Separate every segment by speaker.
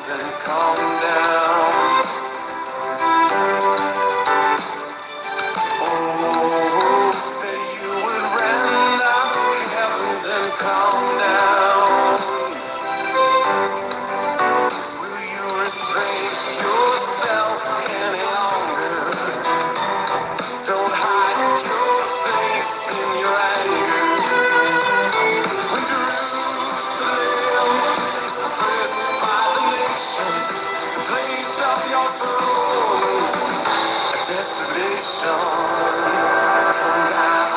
Speaker 1: heavens and come down. Oh, that you would rend the heavens and come down. Will you restrain yourself any longer? Don't hide your face in your anger. When Jerusalem is oppressed by the nations, the place of your throne, a desolation, come down.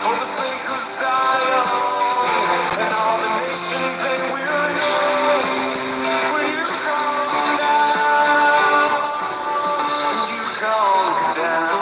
Speaker 1: For the sake of Zion and all the nations, they will know when you come down, you come down.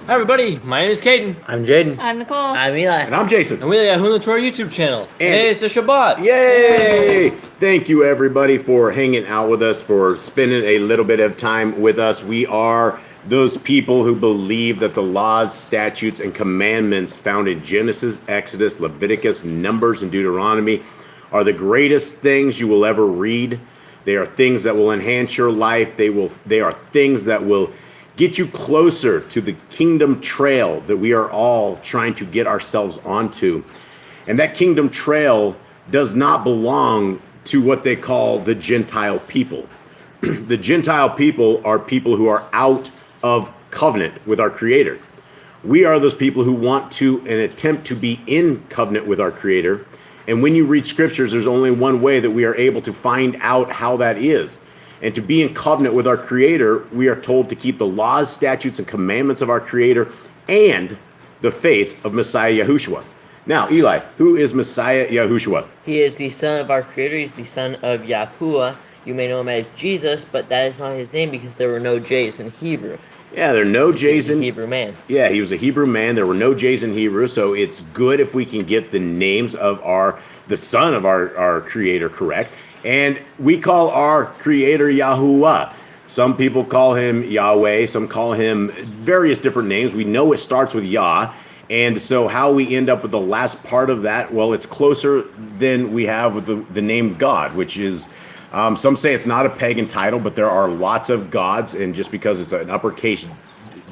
Speaker 2: Hi everybody, my name is Caden.
Speaker 3: I'm Jaden.
Speaker 4: I'm Nicole.
Speaker 5: I'm Eli.
Speaker 6: And I'm Jason.
Speaker 2: And we are 𝐉𝐄𐅄 to our YouTube channel. And hey, it's a Shabbat.
Speaker 6: Yay! Thank you everybody for hanging out with us, for spending a little bit of time with us. We are those people who believe that the laws, statutes, and commandments found in Genesis, Exodus, Leviticus, Numbers, and Deuteronomy are the greatest things you will ever read. They are things that will enhance your life. They are things that will get you closer to the kingdom trail that we are all trying to get ourselves onto. And that kingdom trail does not belong to what they call the Gentile people. The Gentile people are people who are out of covenant with our Creator. We are those people who want to and attempt to be in covenant with our Creator. And when you read scriptures, there's only one way that we are able to find out how that is. And to be in covenant with our Creator, we are told to keep the laws, statutes, and commandments of our Creator and the faith of Messiah Yahushua. Now, Eli, who is Messiah Yahushua?
Speaker 5: He is the son of our Creator. He's the son of Yahuwah. You may know him as Jesus, but that is not his name because there were no J's in Hebrew.
Speaker 6: Yeah, there are no J's in
Speaker 5: Hebrew man.
Speaker 6: Yeah, he was a Hebrew man. There were no J's in Hebrew, so it's good if we can get the names of the son of our Creator correct. And we call our Creator Yahuwah. Some people call him Yahweh. Some call him various different names. We know it starts with Yah. And so how we end up with the last part of that, well, it's closer than we have with the name God, which is, some say it's not a pagan title, but there are lots of gods. And just because it's an uppercase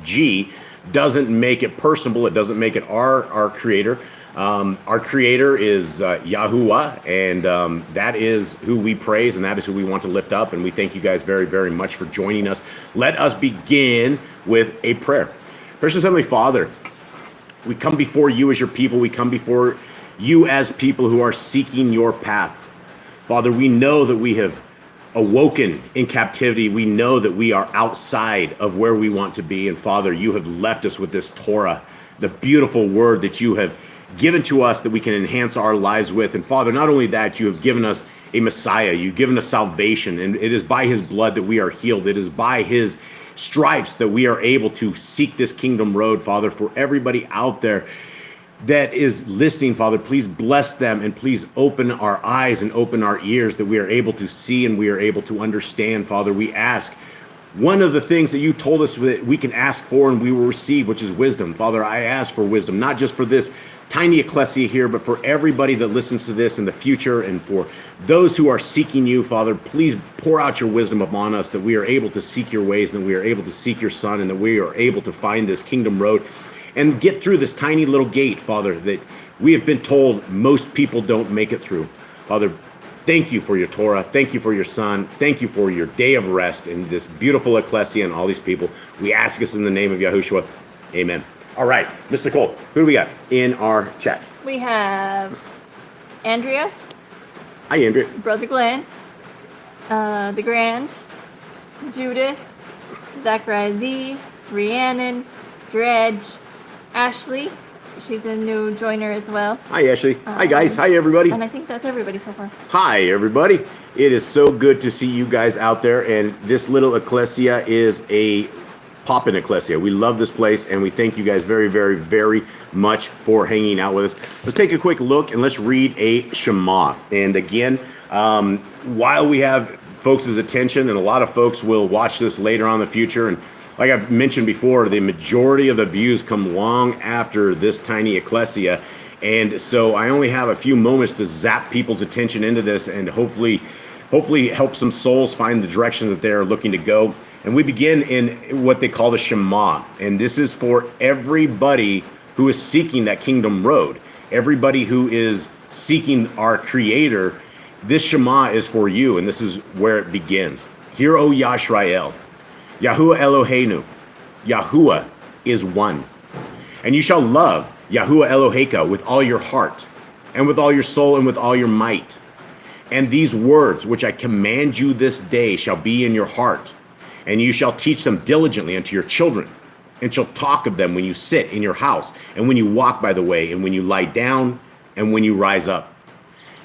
Speaker 6: G doesn't make it personable. It doesn't make it our Creator. Our Creator is Yahuwah, and that is who we praise, and that is who we want to lift up. And we thank you guys very, very much for joining us. Let us begin with a prayer. Precious Heavenly Father, we come before you as your people. We come before you as people who are seeking your path. Father, we know that we have awoken in captivity. We know that we are outside of where we want to be. And Father, you have left us with this Torah, the beautiful word that you have given to us that we can enhance our lives with. And Father, not only that, you have given us a Messiah. You've given us salvation. And it is by his blood that we are healed. It is by his stripes that we are able to seek this kingdom road, Father. For everybody out there that is listening, Father, please bless them and please open our eyes and open our ears that we are able to see and we are able to understand, Father. We ask one of the things that you told us that we can ask for and we will receive, which is wisdom. Father, I ask for wisdom, not just for this tiny ecclesia here, but for everybody that listens to this in the future and for those who are seeking you, Father. Please pour out your wisdom upon us that we are able to seek your ways and that we are able to seek your Son and that we are able to find this kingdom road and get through this tiny little gate, Father, that we have been told most people don't make it through. Father, thank you for your Torah. Thank you for your Son. Thank you for your day of rest and this beautiful ecclesia and all these people. We ask this in the name of Yahushua. Amen. All right, Mr. Cole, who do we got in our chat?
Speaker 3: We have Andrea,
Speaker 6: Hi, Andrea.
Speaker 3: Brother Glenn, the Grand, Judith, Zachariah Z, Rhiannon, Dredge, Ashley. She's a new joiner as well.
Speaker 6: Hi, Ashley. Hi, guys. Hi, everybody.
Speaker 3: And I think that's everybody so far.
Speaker 6: Hi, everybody. It is so good to see you guys out there. And this little ecclesia is a poppin' ecclesia. We love this place, and we thank you guys very, very, very much for hanging out with us. Let's take a quick look, and let's read a Shema. And again, while we have folks' attention, and a lot of folks will watch this later on in the future, and like I've mentioned before, the majority of the views come long after this tiny ecclesia. And so I only have a few moments to zap people's attention into this and hopefully help some souls find the direction that they're looking to go. And we begin in what they call the Shema. And this is for everybody who is seeking that kingdom road. Everybody who is seeking our Creator. This Shema is for you, and this is where it begins. Hear, O Yisrael, Yahuwah Eloheinu, Yahuwah is one. And you shall love Yahuwah Eloheka with all your heart, and with all your soul, and with all your might. And these words which I command you this day shall be in your heart, and you shall teach them diligently unto your children, and shall talk of them when you sit in your house, and when you walk by the way, and when you lie down, and when you rise up.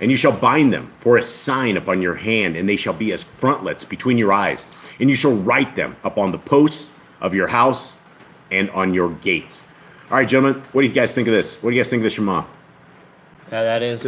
Speaker 6: And you shall bind them for a sign upon your hand, and they shall be as frontlets between your eyes. And you shall write them upon the posts of your house and on your gates. All right, gentlemen, what do you guys think of this? What do you guys think of the Shema?
Speaker 2: That is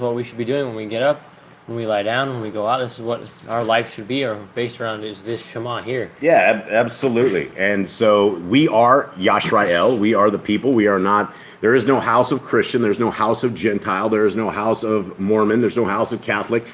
Speaker 2: what we should be doing when we get up, when we lie down, when we go out. This is what our life should be, or based around is this Shema here.
Speaker 6: Yeah, absolutely. And so we are Yisrael. We are the people. We are not. There is no house of Christian. There's no house of Gentile. There is no house of Mormon. There's no house of Catholic.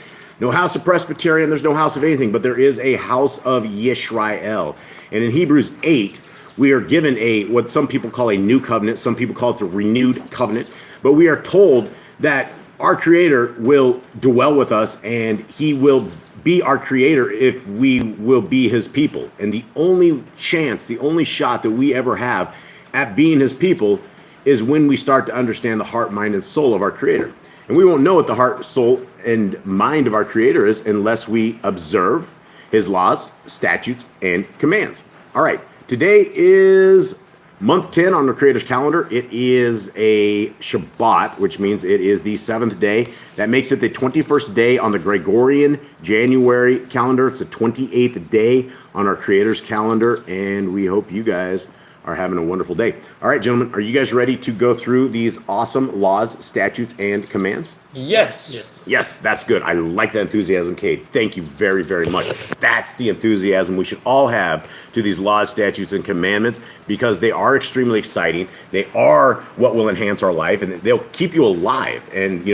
Speaker 6: No house of Presbyterian. There's no house of anything. But there is a house of Yisrael. And in Hebrews 8, we are given what some people call a new covenant. Some people call it the renewed covenant. But we are told that our Creator will dwell with us, and He will be our Creator if we will be His people. And the only chance, the only shot that we ever have at being His people is when we start to understand the heart, mind, and soul of our Creator. And we won't know what the heart, soul, and mind of our Creator is unless we observe His laws, statutes, and commands. All right, today is month 10 on the Creator's calendar. It is a Shabbat, which means it is the 7th day. That makes it the 21st day on the Gregorian January calendar. It's the 28th day on our Creator's calendar, and we hope you guys are having a wonderful day. All right, gentlemen, are you guys ready to go through these awesome laws, statutes, and commands?
Speaker 2: Yes.
Speaker 6: Yes, that's good. I like that enthusiasm, Kate. Thank you very, very much. That's the enthusiasm we should all have to these laws, statutes, and commandments, because they are extremely exciting. They are what will enhance our life, and they'll keep you alive. And,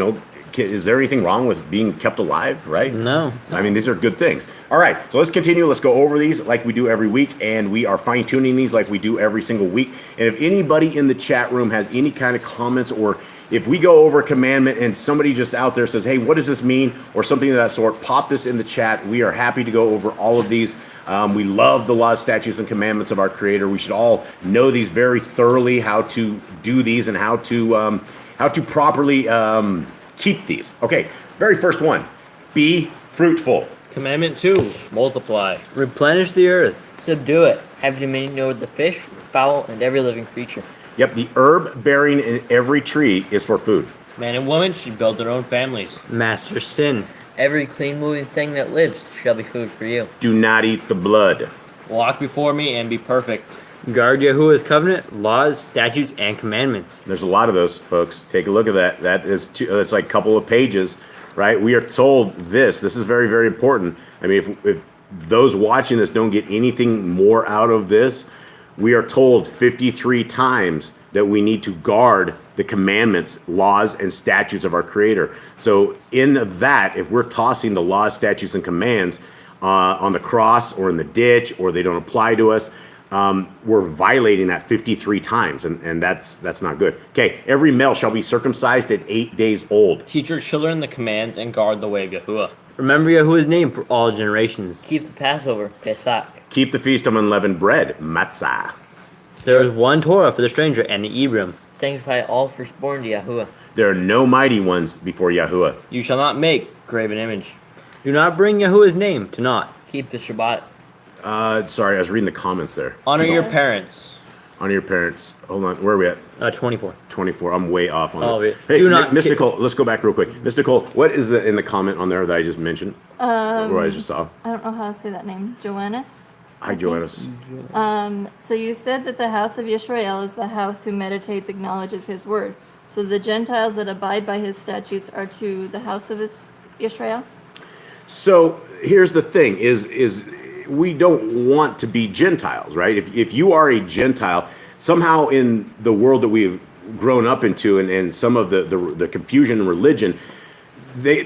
Speaker 6: is there anything wrong with being kept alive, right?
Speaker 2: No.
Speaker 6: I mean, these are good things. All right, so let's continue. Let's go over these like we do every week, and we are fine-tuning these like we do every single week. And if anybody in the chat room has any kind of comments, or if we go over a commandment and somebody just out there says, hey, what does this mean, or something of that sort, pop this in the chat. We are happy to go over all of these. We love the laws, statutes, and commandments of our Creator. We should all know these very thoroughly, how to do these and how to properly keep these. Okay, very first one, be fruitful.
Speaker 2: Commandment 2, multiply.
Speaker 4: Replenish the earth.
Speaker 5: Subdue it. Have dominion over the fish, fowl, and every living creature.
Speaker 6: Yep, the herb bearing in every tree is for food.
Speaker 2: Man and woman should build their own families.
Speaker 4: Master sin.
Speaker 5: Every clean moving thing that lives shall be food for you.
Speaker 6: Do not eat the blood.
Speaker 2: Walk before me and be perfect.
Speaker 4: Guard Yahuwah's covenant, laws, statutes, and commandments.
Speaker 6: There's a lot of those, folks. Take a look at that. That's like a couple of pages, right? We are told this. This is very, very important. I mean, if those watching this don't get anything more out of this, we are told 53 times that we need to guard the commandments, laws, and statutes of our Creator. So in that, if we're tossing the laws, statutes, and commands on the cross or in the ditch, or they don't apply to us, we're violating that 53 times, and that's not good. Okay, every male shall be circumcised at 8 days old.
Speaker 2: Teach your children the commands and guard the way of Yahuwah.
Speaker 4: Remember Yahuwah's name for all generations.
Speaker 5: Keep the Passover, Pesach.
Speaker 6: Keep the feast of unleavened bread, matzah.
Speaker 4: There is one Torah for the stranger and the Ebrim.
Speaker 5: Sanctify all firstborn to Yahuwah.
Speaker 6: There are no mighty ones before Yahuwah.
Speaker 2: You shall not make graven image.
Speaker 4: Do not bring Yahuwah's name to naught.
Speaker 5: Keep the Shabbat.
Speaker 6: Sorry, I was reading the comments there.
Speaker 2: Honor your parents.
Speaker 6: Honor your parents. Hold on, where are we at?
Speaker 4: 24.
Speaker 6: 24. I'm way off on
Speaker 4: Oh,
Speaker 6: this.
Speaker 4: yeah.
Speaker 6: Hey,
Speaker 4: Do not
Speaker 6: Mystical, let's go back real quick. Mystical, what is in the comment on there that I just mentioned? Or I just saw.
Speaker 3: I don't know how to say that name. Joannis?
Speaker 6: Hi, Joannis.
Speaker 3: So you said that the house of Yisrael is the house who meditates, acknowledges his word. So the Gentiles that abide by his statutes are to the house of Yisrael?
Speaker 6: So here's the thing: is we don't want to be Gentiles, right? If you are a Gentile, somehow in the world that we've grown up into, and some of the confusion in religion,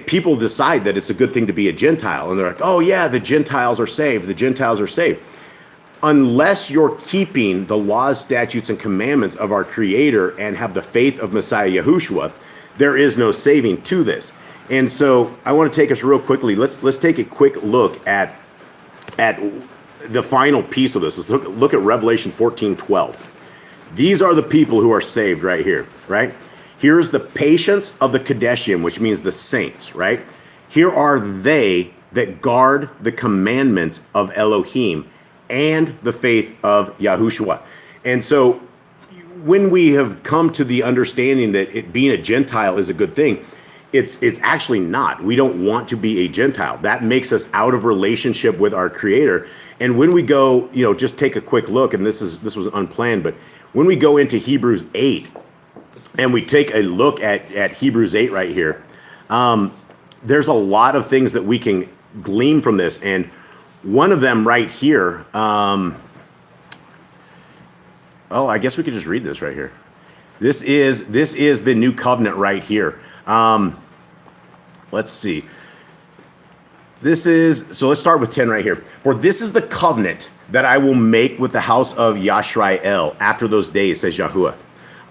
Speaker 6: people decide that it's a good thing to be a Gentile, and they're like, oh yeah, the Gentiles are saved. The Gentiles are saved. Unless you're keeping the laws, statutes, and commandments of our Creator and have the faith of Messiah Yahushua, there is no saving to this. And so I want to take us real quickly. Let's take a quick look at the final piece of this. Let's look at Revelation 14:12. These are the people who are saved right here, right? Here's the patience of the Kadeshim, which means the saints, right? Here are they that guard the commandments of Elohim and the faith of Yahushua. And so when we have come to the understanding that being a Gentile is a good thing, it's actually not. We don't want to be a Gentile. That makes us out of relationship with our Creator. And when we go, just take a quick look, and this was unplanned, but when we go into Hebrews 8, and we take a look at Hebrews 8 right here, there's a lot of things that we can glean from this. And one of them right here, I guess we could just read this right here. This is the new covenant right here. Let's see. So let's start with 10 right here. For this is the covenant that I will make with the house of Yisrael after those days, says Yahuwah.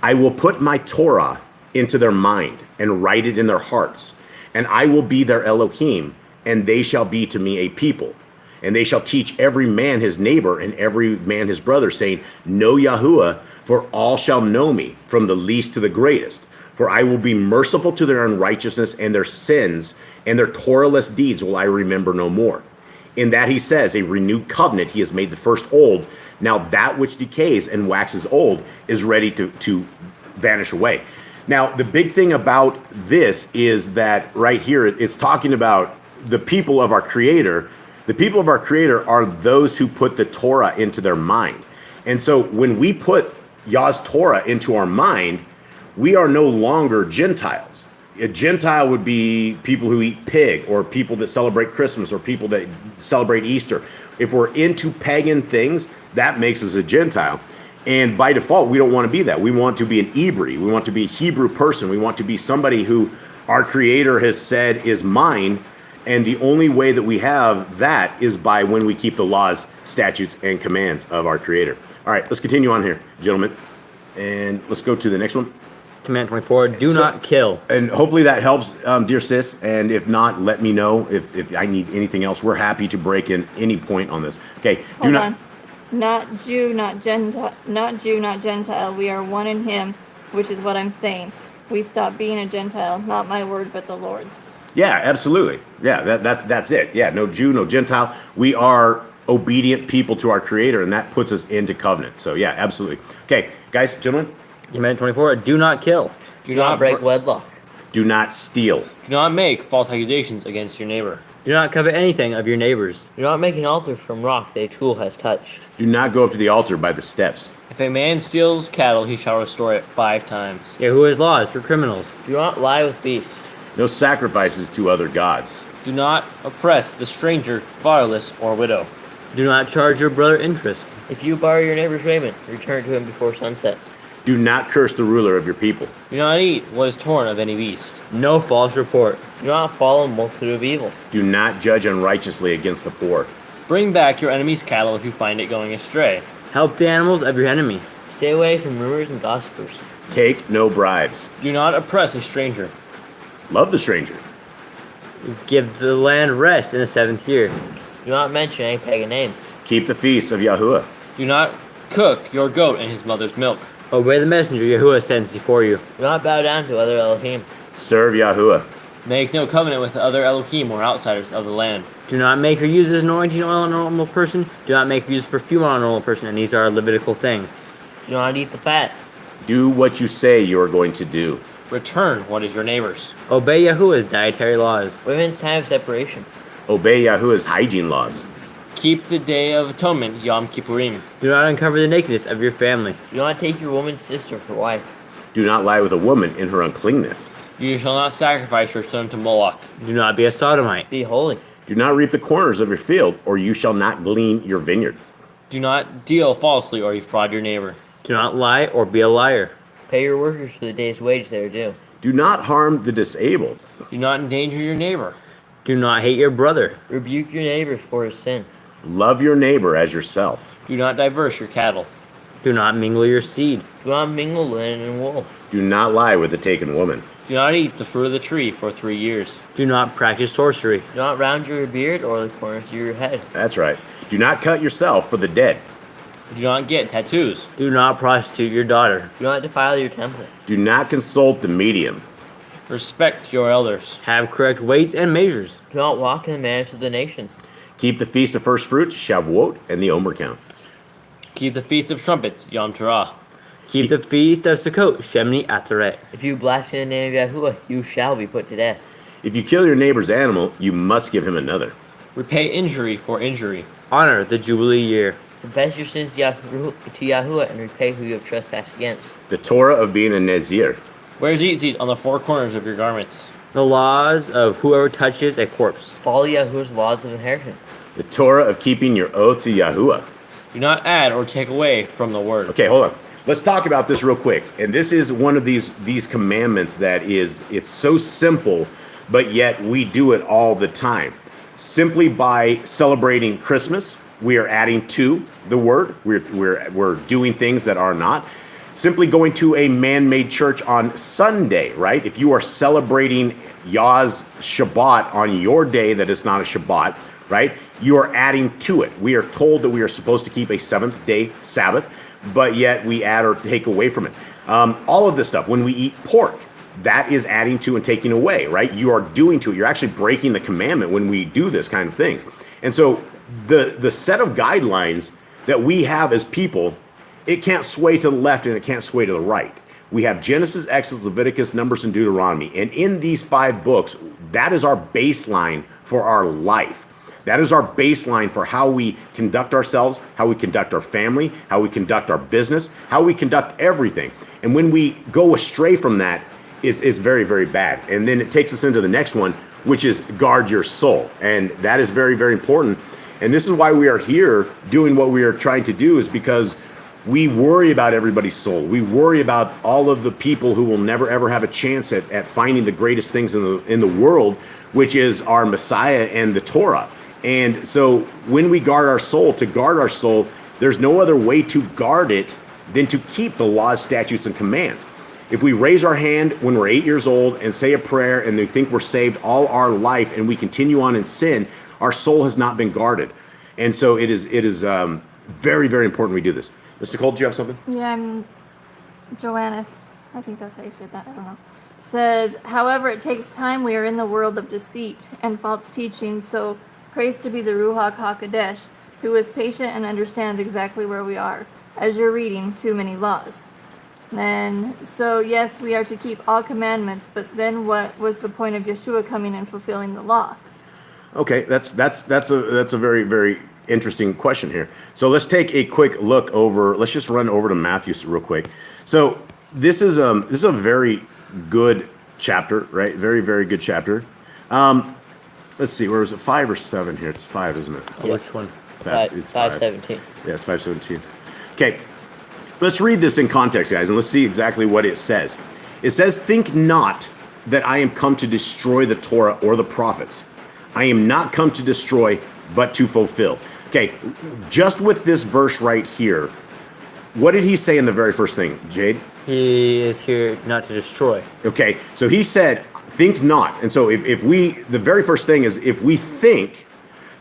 Speaker 6: I will put my Torah into their mind and write it in their hearts. And I will be their Elohim, and they shall be to me a people. And they shall teach every man his neighbor and every man his brother, saying, Know Yahuwah, for all shall know me, from the least to the greatest. For I will be merciful to their unrighteousness and their sins, and their Torahless deeds will I remember no more. In that he says, a renewed covenant he has made the first old. Now that which decays and waxes old is ready to vanish away. Now, the big thing about this is that right here, it's talking about the people of our Creator. The people of our Creator are those who put the Torah into their mind. And so when we put Yah's Torah into our mind, we are no longer Gentiles. A Gentile would be people who eat pig, or people that celebrate Christmas, or people that celebrate Easter. If we're into pagan things, that makes us a Gentile. And by default, we don't want to be that. We want to be an Hebrew. We want to be a Hebrew person. We want to be somebody who our Creator has said is mine, and the only way that we have that is by when we keep the laws, statutes, and commands of our Creator. All right, let's continue on here, gentlemen, and let's go to the next one.
Speaker 4: Command 24, do not kill.
Speaker 6: And hopefully that helps, dear sis. And if not, let me know if I need anything else. We're happy to break in any point on this. Okay,
Speaker 3: Hold on. Not Jew, not Gentile. We are one in him, which is what I'm saying. We stop being a Gentile, not my word, but the Lord's.
Speaker 6: Yeah, absolutely. Yeah, that's it. Yeah, no Jew, no Gentile. We are obedient people to our Creator, and that puts us into covenant. So yeah, absolutely. Okay, guys, gentlemen,
Speaker 4: Command 24, do not kill.
Speaker 5: Do not break wedlock.
Speaker 6: do not steal.
Speaker 2: Do not make false accusations against your neighbor.
Speaker 4: Do not covet anything of your neighbors.
Speaker 5: Do not make an altar from rock that a tool has touched.
Speaker 6: Do not go up to the altar by the steps.
Speaker 2: If a man steals cattle, he shall restore it 5 times.
Speaker 4: Yahuwah's laws for criminals.
Speaker 5: Do not lie with beasts.
Speaker 6: No sacrifices to other gods.
Speaker 2: Do not oppress the stranger, fatherless, or widow.
Speaker 4: Do not charge your brother interest.
Speaker 5: If you borrow your neighbor's raiment, return to him before sunset.
Speaker 6: Do not curse the ruler of your people.
Speaker 2: Do not eat what is torn of any beast.
Speaker 4: No false report.
Speaker 5: Do not follow a multitude of evil.
Speaker 6: Do not judge unrighteously against the poor.
Speaker 2: Bring back your enemy's cattle if you find it going astray.
Speaker 4: Help the animals of your enemy.
Speaker 5: Stay away from rumors and gossipers.
Speaker 6: Take no bribes.
Speaker 2: Do not oppress a stranger.
Speaker 6: Love the stranger.
Speaker 4: Give the land rest in the 7th year.
Speaker 5: Do not mention any pagan names.
Speaker 6: Keep the feasts of Yahuwah.
Speaker 2: Do not cook your goat in his mother's milk.
Speaker 4: Obey the messenger Yahuwah sends before you.
Speaker 5: Do not bow down to other Elohim.
Speaker 6: Serve Yahuwah.
Speaker 2: Make no covenant with other Elohim or outsiders of the land.
Speaker 4: Do not make or use as anointing oil on a normal person. Do not make or use perfume on a normal person. And these are Levitical things.
Speaker 5: Do not eat the fat.
Speaker 6: Do what you say you are going to do.
Speaker 2: Return what is your neighbor's.
Speaker 4: Obey Yahuwah's dietary laws.
Speaker 5: Women's time of separation.
Speaker 6: Obey Yahuwah's hygiene laws.
Speaker 2: Keep the day of atonement, Yom Kippurim.
Speaker 4: Do not uncover the nakedness of your family.
Speaker 5: Do not take your woman's sister for wife.
Speaker 6: Do not lie with a woman in her uncleanness.
Speaker 2: You shall not sacrifice your son to Moloch.
Speaker 4: Do not be a sodomite.
Speaker 5: Be holy.
Speaker 6: Do not reap the corners of your field, or you shall not glean your vineyard.
Speaker 2: Do not deal falsely or defraud your neighbor.
Speaker 4: Do not lie or be a liar.
Speaker 5: Pay your workers for the day's wage they are due.
Speaker 6: Do not harm the disabled.
Speaker 2: Do not endanger your neighbor.
Speaker 4: Do not hate your brother.
Speaker 5: Rebuke your neighbor for his sin.
Speaker 6: Love your neighbor as yourself.
Speaker 2: Do not diverse your cattle.
Speaker 4: Do not mingle your seed.
Speaker 5: Do not mingle linen and wool.
Speaker 6: Do not lie with a taken woman.
Speaker 2: Do not eat the fruit of the tree for 3 years.
Speaker 4: Do not practice sorcery.
Speaker 5: Do not round your beard or the corners of your head.
Speaker 6: That's right. Do not cut yourself for the dead.
Speaker 2: Do not get tattoos.
Speaker 4: Do not prostitute your daughter.
Speaker 5: Do not defile your temple.
Speaker 6: Do not consult the medium.
Speaker 2: Respect your elders.
Speaker 4: Have correct weights and measures.
Speaker 5: Do not walk in the manners of the nations.
Speaker 6: Keep the feast of first fruits, Shavuot, and the Omer count.
Speaker 2: Keep the feast of trumpets, Yom Teruah.
Speaker 4: Keep the feast of Sukkot, Shemini Atzeret.
Speaker 5: If you blaspheme the name of Yahuwah, you shall be put to death.
Speaker 6: If you kill your neighbor's animal, you must give him another.
Speaker 2: Repay injury for injury.
Speaker 4: Honor the Jubilee year.
Speaker 5: Confess your sins to Yahuwah and repay who you have trespassed against.
Speaker 6: The Torah of being a Nazir.
Speaker 2: Wear tzitzit on the 4 corners of your garments.
Speaker 4: The laws of whoever touches a corpse.
Speaker 5: Follow Yahuwah's laws of inheritance.
Speaker 6: The Torah of keeping your oath to Yahuwah.
Speaker 2: Do not add or take away from the word.
Speaker 6: Okay, hold on. Let's talk about this real quick. And this is one of these commandments that it's so simple, but yet we do it all the time. Simply by celebrating Christmas, we are adding to the word. We're doing things that are not. Simply going to a man-made church on Sunday, right? If you are celebrating Yah's Shabbat on your day that is not a Shabbat, right? You are adding to it. We are told that we are supposed to keep a 7th-day Sabbath, but yet we add or take away from it. All of this stuff, when we eat pork, that is adding to and taking away, right? You are doing to it. You're actually breaking the commandment when we do this kind of things. And so the set of guidelines that we have as people, it can't sway to the left and it can't sway to the right. We have Genesis, Exodus, Leviticus, Numbers, and Deuteronomy. And in these 5 books, that is our baseline for our life. That is our baseline for how we conduct ourselves, how we conduct our family, how we conduct our business, how we conduct everything. And when we go astray from that, it's very, very bad. And then it takes us into the next one, which is guard your soul. And that is very, very important. And this is why we are here doing what we are trying to do, is because We worry about everybody's soul. We worry about all of the people who will never ever have a chance at finding the greatest things in the world, which is our Messiah and the Torah. And so when we guard our soul, there's no other way to guard it than to keep the laws, statutes, and commands. If we raise our hand when we're 8 years old and say a prayer and they think we're saved all our life and we continue on in sin, our soul has not been guarded. And so it is very, very important we do this. Mr. Cole, do you have something?
Speaker 3: Yeah, Joannis, I think that's how you said that, I don't know, says, however, it takes time. We are in the world of deceit and false teaching, so praise to be the Ruach HaKodesh, who is patient and understands exactly where we are, as you're reading too many laws. Then, so yes, we are to keep all commandments, but then what was the point of Yeshua coming and fulfilling the law?
Speaker 6: Okay, that's a very, very interesting question here. So let's take a quick look over. Let's just run over to Matthew real quick. So this is a very good chapter, right? Very, very good chapter. Let's see, where is it? 5 or 7 here? It's 5, isn't it?
Speaker 5: Yeah.
Speaker 2: Which one?
Speaker 6: It's
Speaker 5: 5:17.
Speaker 6: Yeah, it's 5:17. Okay, let's read this in context, guys, and let's see exactly what it says. It says, "Think not that I am come to destroy the Torah or the prophets. I am not come to destroy, but to fulfill." Okay, just with this verse right here, what did he say in the very first thing, Jade?
Speaker 4: He is here not to destroy.
Speaker 6: Okay, so he said, "Think not." And so if we, the very first thing is, if we think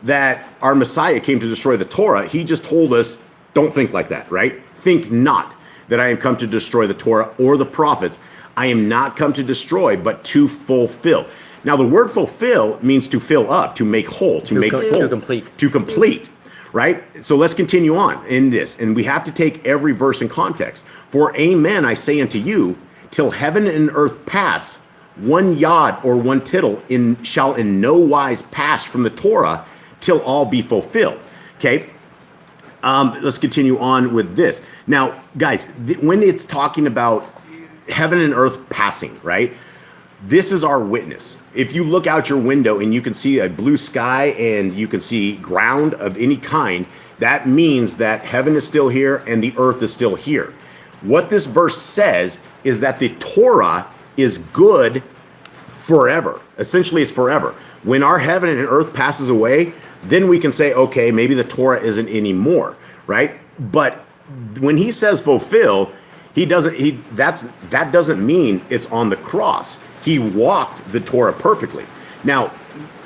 Speaker 6: that our Messiah came to destroy the Torah, he just told us, don't think like that, right? Think not that I am come to destroy the Torah or the prophets. I am not come to destroy, but to fulfill. Now, the word fulfill means to fill up, to make whole, to make full. To complete, right? So let's continue on in this. And we have to take every verse in context. "For amen, I say unto you, till heaven and earth pass, one yod or one tittle shall in no wise pass from the Torah till all be fulfilled." Okay? Let's continue on with this. Now, guys, when it's talking about heaven and earth passing, right? This is our witness. If you look out your window and you can see a blue sky and you can see ground of any kind, that means that heaven is still here and the earth is still here. What this verse says is that the Torah is good forever. Essentially, it's forever. When our heaven and earth passes away, then we can say, okay, maybe the Torah isn't anymore, right? But when he says fulfill, that doesn't mean it's on the cross. He walked the Torah perfectly. Now,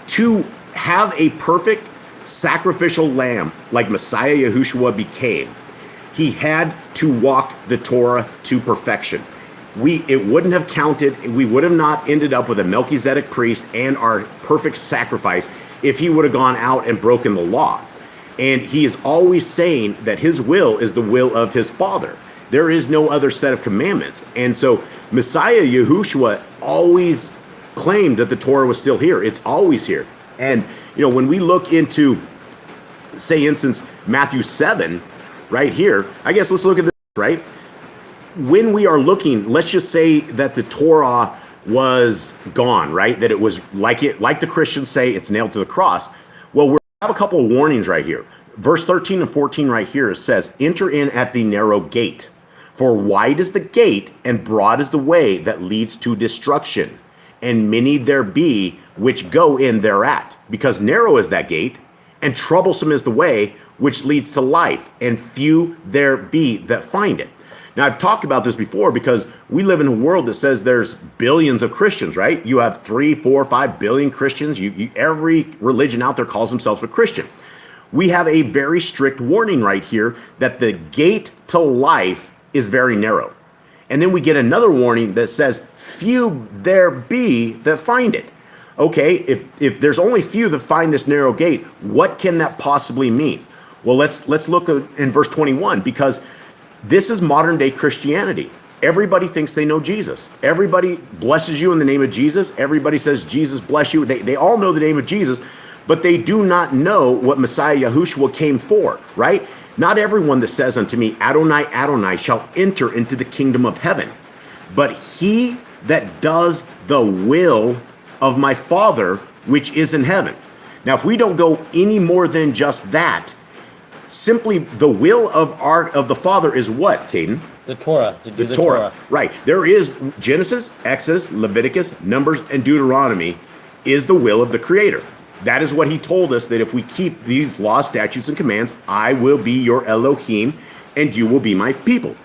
Speaker 6: to have a perfect sacrificial lamb like Messiah Yahushua became, he had to walk the Torah to perfection. It wouldn't have counted. We would have not ended up with a Melchizedek priest and our perfect sacrifice if he would have gone out and broken the law. And he is always saying that his will is the will of his Father. There is no other set of commandments. And so Messiah Yahushua always claimed that the Torah was still here. It's always here. And, when we look into, say, instance, Matthew 7, right here, I guess let's look at this, right? When we are looking, let's just say that the Torah was gone, right? That it was like the Christians say, it's nailed to the cross. Well, we have a couple of warnings right here. Verse 13 and 14 right here, it says, "Enter in at the narrow gate. For wide is the gate, and broad is the way that leads to destruction, and many there be which go in thereat. Because narrow is that gate, and troublesome is the way which leads to life, and few there be that find it." Now, I've talked about this before because we live in a world that says there's billions of Christians, right? You have 3, 4, 5 billion Christians. Every religion out there calls themselves a Christian. We have a very strict warning right here that the gate to life is very narrow. And then we get another warning that says, few there be that find it. Okay, if there's only few that find this narrow gate, what can that possibly mean? Well, let's look in verse 21, because this is modern day Christianity. Everybody thinks they know Jesus. Everybody blesses you in the name of Jesus. Everybody says, Jesus bless you. They all know the name of Jesus, but they do not know what Messiah Yahushua came for, right? Not everyone that says unto me, Adonai, Adonai, shall enter into the kingdom of heaven, but he that does the will of my Father which is in heaven. Now, if we don't go any more than just that, simply the will of the Father is what, Caden?
Speaker 2: The Torah. To do
Speaker 6: The Torah. Right. There is Genesis, Exodus, Leviticus, Numbers, and Deuteronomy is the will of the Creator. That is what he told us, that if we keep these laws, statutes, and commands, I will be your Elohim, and you will be my people.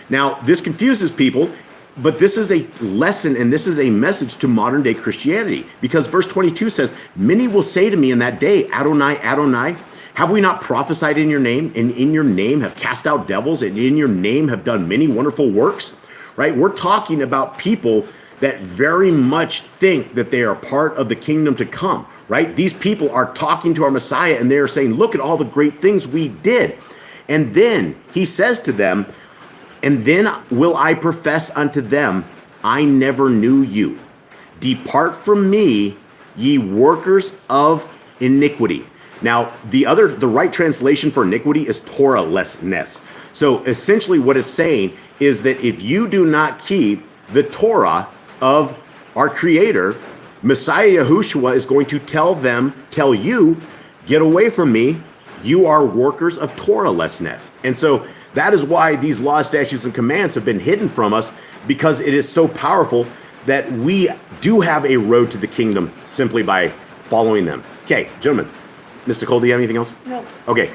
Speaker 6: Now, this confuses people, but this is a lesson and this is a message to modern day Christianity. Because verse 22 says, many will say to me in that day, Adonai, Adonai, have we not prophesied in your name, and in your name have cast out devils, and in your name have done many wonderful works? Right? We're talking about people that very much think that they are part of the kingdom to come, right? These people are talking to our Messiah and they are saying, look at all the great things we did. And then he says to them, and then will I profess unto them, I never knew you. Depart from me, ye workers of iniquity. Now, the right translation for iniquity is Torah-lessness. So essentially what it's saying is that if you do not keep the Torah of our Creator, Messiah Yahushua is going to tell you, get away from me, you are workers of Torah-lessness. And so that is why these laws, statutes, and commands have been hidden from us, because it is so powerful that we do have a road to the kingdom simply by following them. Okay, gentlemen. Mr. Cole, do you have anything else?
Speaker 3: No.
Speaker 6: Okay.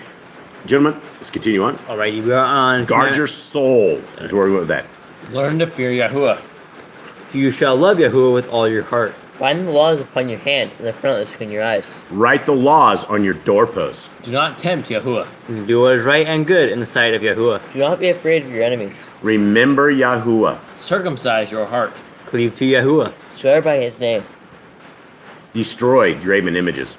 Speaker 6: Gentlemen, let's continue on.
Speaker 4: Alrighty, we are on.
Speaker 6: Guard your soul. That's where we go with that.
Speaker 2: Learn to fear Yahuwah.
Speaker 4: You shall love Yahuwah with all your heart.
Speaker 5: Bind the laws upon your hand and the frontlets between your eyes.
Speaker 6: Write the laws on your doorposts.
Speaker 2: Do not tempt Yahuwah.
Speaker 4: And do what is right and good in the sight of Yahuwah.
Speaker 5: Do not be afraid of your enemies.
Speaker 6: Remember Yahuwah.
Speaker 2: Circumcise your heart.
Speaker 4: Cleave to Yahuwah.
Speaker 5: Swear by his name.
Speaker 6: Destroy graven images.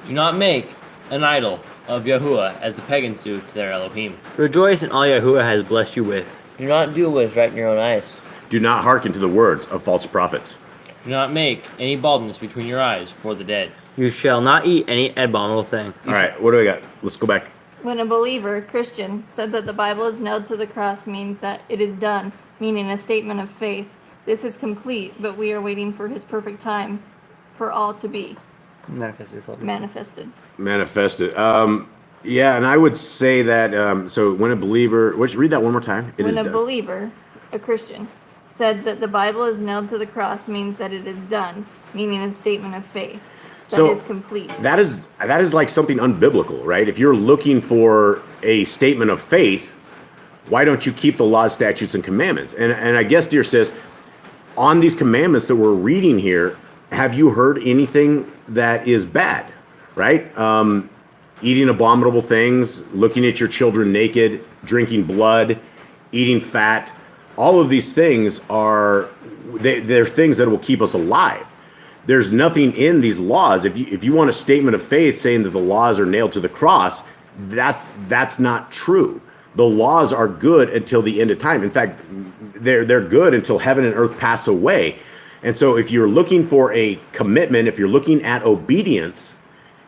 Speaker 2: Do not make an idol of Yahuwah as the pagans do to their Elohim.
Speaker 4: Rejoice in all Yahuwah has blessed you with.
Speaker 5: Do not do what is right in your own eyes.
Speaker 6: Do not hearken to the words of false prophets.
Speaker 2: Do not make any baldness between your eyes for the dead.
Speaker 4: You shall not eat any abominable thing.
Speaker 6: All right, what do we got? Let's go back.
Speaker 3: When a believer, Christian, said that the Bible is nailed to the cross means that it is done, meaning a statement of faith. This is complete, but we are waiting for his perfect time for all to be manifested.
Speaker 6: Yeah, and I would say that, so when a believer, read that one more time.
Speaker 3: When a believer, a Christian, said that the Bible is nailed to the cross means that it is done, meaning a statement of faith. That is complete.
Speaker 6: That is like something unbiblical, right? If you're looking for a statement of faith, why don't you keep the laws, statutes, and commandments? And I guess, dear sis, on these commandments that we're reading here, have you heard anything that is bad, right? Eating abominable things, looking at your children naked, drinking blood, eating fat. All of these things they're things that will keep us alive. There's nothing in these laws. If you want a statement of faith saying that the laws are nailed to the cross, that's not true. The laws are good until the end of time. In fact, they're good until heaven and earth pass away. And so if you're looking for a commitment, if you're looking at obedience,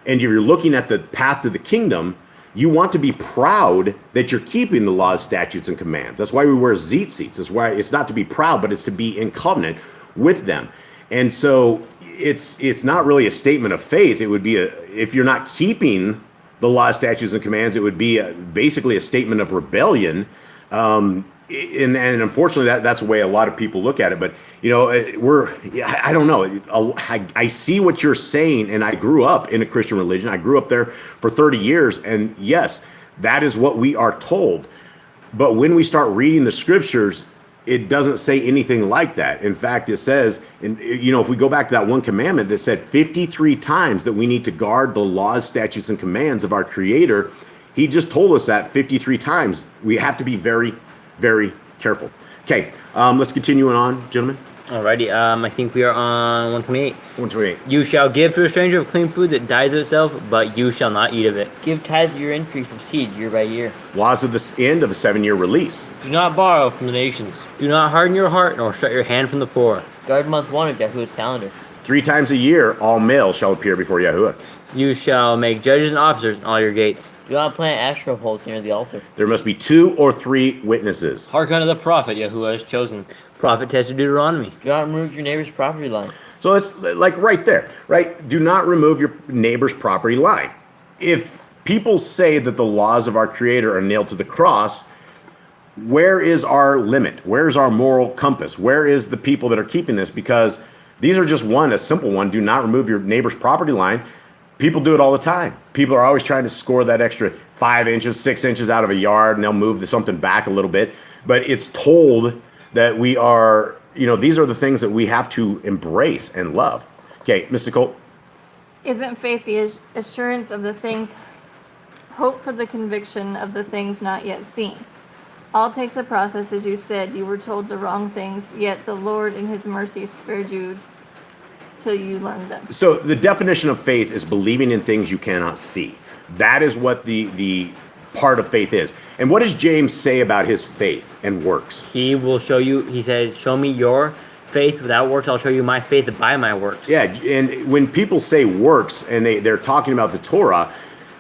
Speaker 6: and if you're looking at the path to the kingdom, you want to be proud that you're keeping the laws, statutes, and commands. That's why we wear tzitzits. That's why it's not to be proud, but it's to be in covenant with them. And so it's not really a statement of faith. It would be if you're not keeping the laws, statutes, and commands, it would be basically a statement of rebellion. And unfortunately, that's the way a lot of people look at it. But I don't know. I see what you're saying, and I grew up in a Christian religion. I grew up there for 30 years, and yes, that is what we are told. But when we start reading the scriptures, it doesn't say anything like that. In fact, it says, if we go back to that one commandment that said 53 times that we need to guard the laws, statutes, and commands of our Creator, he just told us that 53 times. We have to be very, very careful. Okay, let's continue on, gentlemen.
Speaker 4: Alrighty, I think we are on 128.
Speaker 6: 128.
Speaker 4: You shall give to a stranger of clean food that dies of itself, but you shall not eat of it.
Speaker 5: Give tithe of your increase of seed year by year.
Speaker 6: Laws of the end of the 7-year release.
Speaker 2: Do not borrow from the nations.
Speaker 4: Do not harden your heart, nor shut your hand from the poor.
Speaker 5: Guard month 1 of Yahuwah's calendar.
Speaker 6: 3 times a year, all males shall appear before Yahuwah.
Speaker 4: You shall make judges and officers in all your gates.
Speaker 5: Do not plant Asherah poles near the altar.
Speaker 6: There must be 2 or 3 witnesses.
Speaker 2: Hearken unto the prophet Yahuwah has chosen.
Speaker 4: Prophet tested Deuteronomy.
Speaker 5: Do not remove your neighbor's property line.
Speaker 6: So it's like right there, right? Do not remove your neighbor's property line. If people say that the laws of our Creator are nailed to the cross, where is our limit? Where's our moral compass? Where is the people that are keeping this? Because these are just a simple one. Do not remove your neighbor's property line. People do it all the time. People are always trying to score that extra 5 inches, 6 inches out of a yard, and they'll move something back a little bit. But it's told that we are, these are the things that we have to embrace and love. Okay, Mr. Colt.
Speaker 3: Isn't faith the assurance of the things, hope for the conviction of the things not yet seen? All takes a process, as you said. You were told the wrong things, yet the Lord in his mercy spared you till you learned them.
Speaker 6: So the definition of faith is believing in things you cannot see. That is what the part of faith is. And what does James say about his faith and works?
Speaker 4: He will show you, he said, show me your faith without works, I'll show you my faith by my works.
Speaker 6: Yeah, and when people say works and they're talking about the Torah,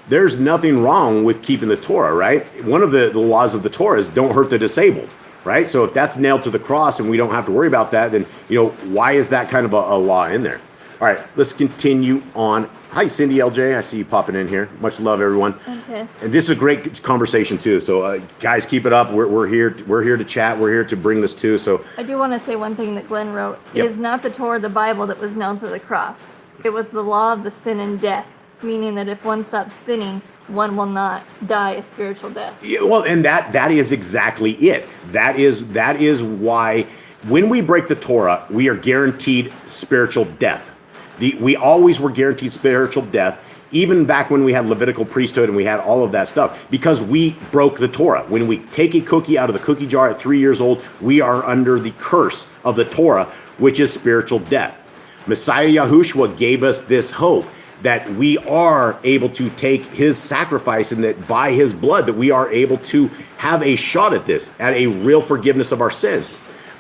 Speaker 6: there's nothing wrong with keeping the Torah, right? One of the laws of the Torah is don't hurt the disabled, right? So if that's nailed to the cross and we don't have to worry about that, then, why is that kind of a law in there? All right, let's continue on. Hi, Cindy LJ. I see you popping in here. Much love, everyone. And this is a great conversation too. So, guys, keep it up. We're here. We're here to chat. We're here to bring this too. So,
Speaker 3: I do want to say one thing that Glenn wrote.
Speaker 6: Yep.
Speaker 3: It is not the Torah, the Bible, that was nailed to the cross. It was the law of the sin and death, meaning that if one stops sinning, one will not die a spiritual death.
Speaker 6: Yeah, well, and that is exactly it. That is why when we break the Torah, we are guaranteed spiritual death. We always were guaranteed spiritual death, even back when we had Levitical priesthood and we had all of that stuff, because we broke the Torah. When we take a cookie out of the cookie jar at 3 years old, we are under the curse of the Torah, which is spiritual death. Messiah Yahushua gave us this hope that we are able to take his sacrifice and that by his blood that we are able to have a shot at this, at a real forgiveness of our sins.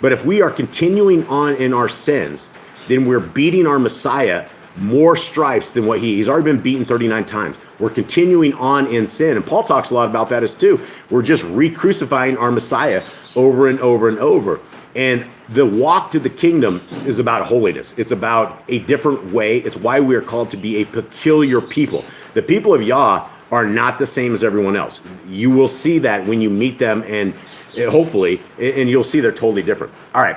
Speaker 6: But if we are continuing on in our sins, then we're beating our Messiah more stripes than what he's already been beaten 39 times. We're continuing on in sin. And Paul talks a lot about that as too. We're just re-crucifying our Messiah over and over and over. And the walk to the kingdom is about holiness. It's about a different way. It's why we are called to be a peculiar people. The people of Yah are not the same as everyone else. You will see that when you meet them and hopefully, and you'll see they're totally different. All right.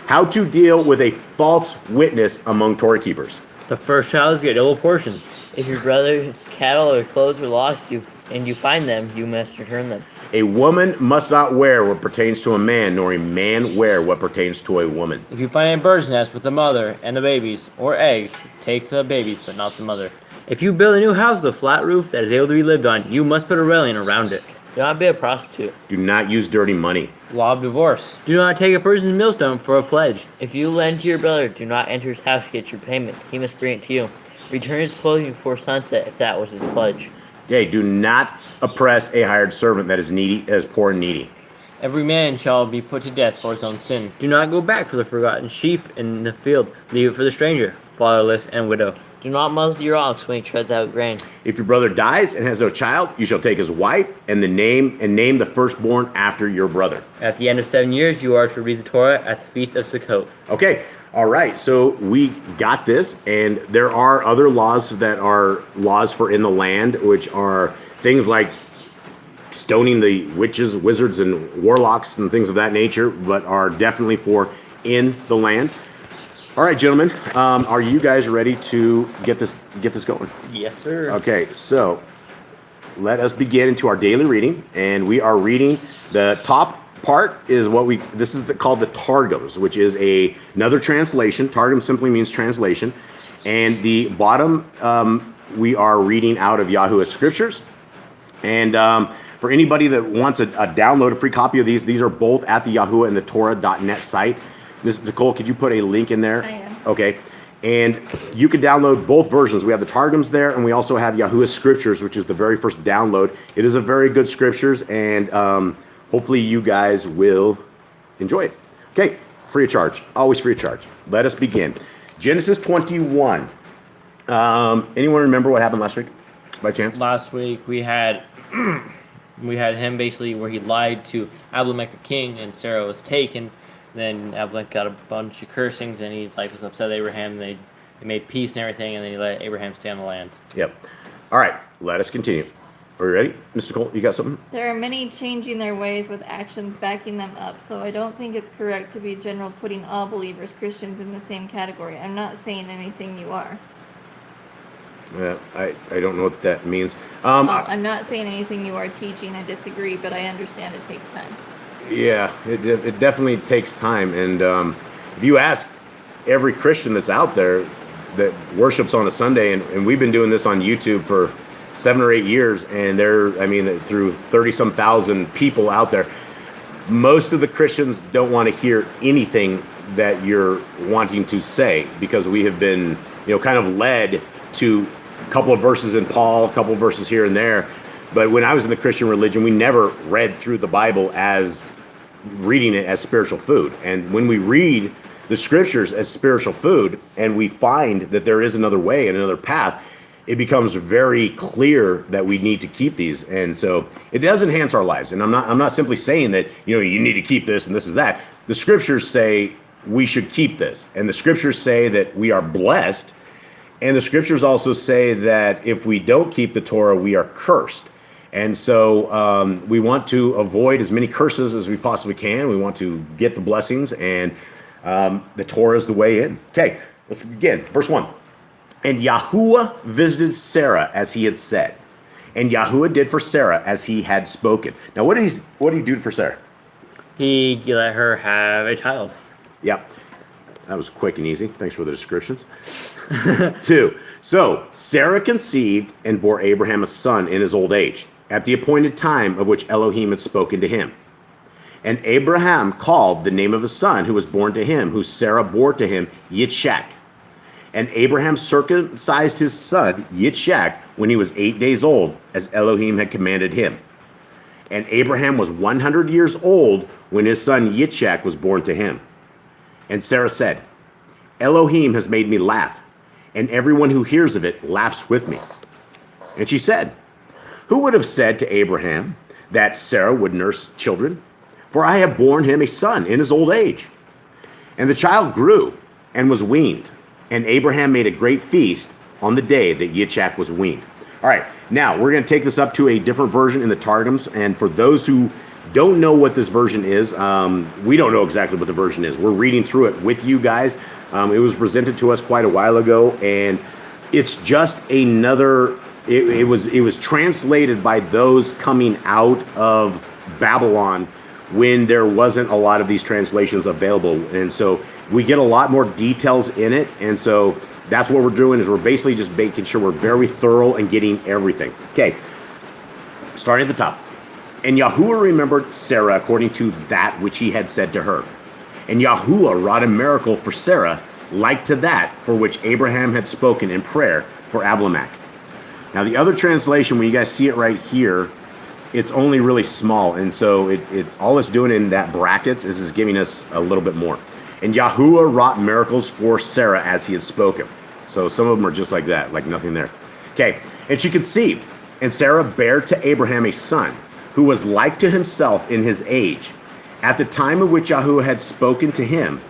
Speaker 6: How to deal with a false witness among Torah keepers.
Speaker 4: The first child is get double portions.
Speaker 5: If your brother's cattle or clothes are lost, and you find them, you must return them.
Speaker 6: A woman must not wear what pertains to a man, nor a man wear what pertains to a woman.
Speaker 2: If you find a bird's nest with the mother and the babies, or eggs, take the babies, but not the mother.
Speaker 4: If you build a new house with a flat roof that is able to be lived on, you must put a railing around it.
Speaker 5: Do not be a prostitute.
Speaker 6: Do not use dirty money.
Speaker 2: Law of divorce.
Speaker 4: Do not take a person's millstone for a pledge.
Speaker 5: If you lend to your brother, do not enter his house to get your payment. He must bring it to you. Return his clothing before sunset if that was his pledge.
Speaker 6: Okay, do not oppress a hired servant that is needy, that is poor and needy.
Speaker 2: Every man shall be put to death for his own sin.
Speaker 4: Do not go back for the forgotten sheep in the field. Leave it for the stranger, fatherless, and widow.
Speaker 5: Do not muzzle your ox when he treads out grain.
Speaker 6: If your brother dies and has no child, you shall take his wife and name the firstborn after your brother.
Speaker 4: At the end of 7 years, you are to read the Torah at the feast of Sukkot.
Speaker 6: Okay, all right. So we got this, and there are other laws that are laws for in the land, which are things like stoning the witches, wizards, and warlocks and things of that nature, but are definitely for in the land. All right, gentlemen, are you guys ready to get this going?
Speaker 4: Yes, sir.
Speaker 6: Okay, so let us begin into our daily reading, and we are reading the top part is called the Targums, which is another translation. Targum simply means translation, and the bottom we are reading out of Yahuwah's scriptures, and for anybody that wants a download, a free copy of these are both at the Yahuwah and the Torah.net site. Ms. Nicole, could you put a link in there?
Speaker 3: I am.
Speaker 6: Okay. And you can download both versions. We have the Targums there, and we also have Yahuwah's Scriptures, which is the very first download. It is a very good scriptures, and hopefully you guys will enjoy it. Okay, free of charge. Always free of charge. Let us begin. Genesis 21. Anyone remember what happened last week, by chance?
Speaker 2: Last week we had him basically where he lied to Abimelech the king, and Sarah was taken. Then Abimelech got a bunch of cursings, and he was upset at Abraham. And they made peace and everything, and then he let Abraham stay on the land.
Speaker 6: Yep. All right, let us continue. Are you ready? Mr. Cole, you got something?
Speaker 3: There are many changing their ways with actions backing them up, so I don't think it's correct to be general putting all believers, Christians, in the same category. I'm not saying anything you are.
Speaker 6: Yeah, I don't know what that means.
Speaker 3: I'm not saying anything you are teaching. I disagree, but I understand it takes time.
Speaker 6: Yeah, it definitely takes time. And if you ask every Christian that's out there that worships on a Sunday, and we've been doing this on YouTube for 7 or 8 years, and through 30-some thousand people out there, most of the Christians don't want to hear anything that you're wanting to say, because we have been, kind of led to a couple of verses in Paul, a couple of verses here and there. But when I was in the Christian religion, we never read through the Bible as reading it as spiritual food. And when we read the scriptures as spiritual food, and we find that there is another way and another path, it becomes very clear that we need to keep these. And so it does enhance our lives. And I'm not simply saying that, you need to keep this and this is that. The scriptures say we should keep this. And the scriptures say that we are blessed. And the scriptures also say that if we don't keep the Torah, we are cursed. And so we want to avoid as many curses as we possibly can. We want to get the blessings, and the Torah is the way in. Okay, let's begin. Verse 1. And Yahuwah visited Sarah as he had said. And Yahuwah did for Sarah as he had spoken. Now, what did he do for Sarah?
Speaker 4: He let her have a child.
Speaker 6: Yep. That was quick and easy. Thanks for the descriptions. 2. So Sarah conceived and bore Abraham a son in his old age, at the appointed time of which Elohim had spoken to him. And Abraham called the name of his son who was born to him, who Sarah bore to him, Yitzchak. And Abraham circumcised his son, Yitzchak, when he was 8 days old, as Elohim had commanded him. And Abraham was 100 years old when his son Yitzchak was born to him. And Sarah said, Elohim has made me laugh, and everyone who hears of it laughs with me. And she said, who would have said to Abraham that Sarah would nurse children? For I have borne him a son in his old age. And the child grew and was weaned, and Abraham made a great feast on the day that Yitzchak was weaned. All right, now we're going to take this up to a different version in the Targums, and for those who don't know what this version is, we don't know exactly what the version is. We're reading through it with you guys. It was presented to us quite a while ago, and it's just another. It was translated by those coming out of Babylon when there wasn't a lot of these translations available, and so we get a lot more details in it, and so that's what we're doing, is we're basically just making sure we're very thorough and getting everything. Okay, starting at the top. And Yahuwah remembered Sarah according to that which he had said to her. And Yahuwah wrought a miracle for Sarah, like to that for which Abraham had spoken in prayer for Abimelech. Now the other translation, when you guys see it right here, it's only really small, and so it's all it's doing in that brackets is giving us a little bit more. And Yahuwah wrought miracles for Sarah as he had spoken. So some of them are just like that, like nothing there. Okay, and she conceived, and Sarah bare to Abraham a son, who was like to himself in his age, at the time of which Yahuwah had spoken to him.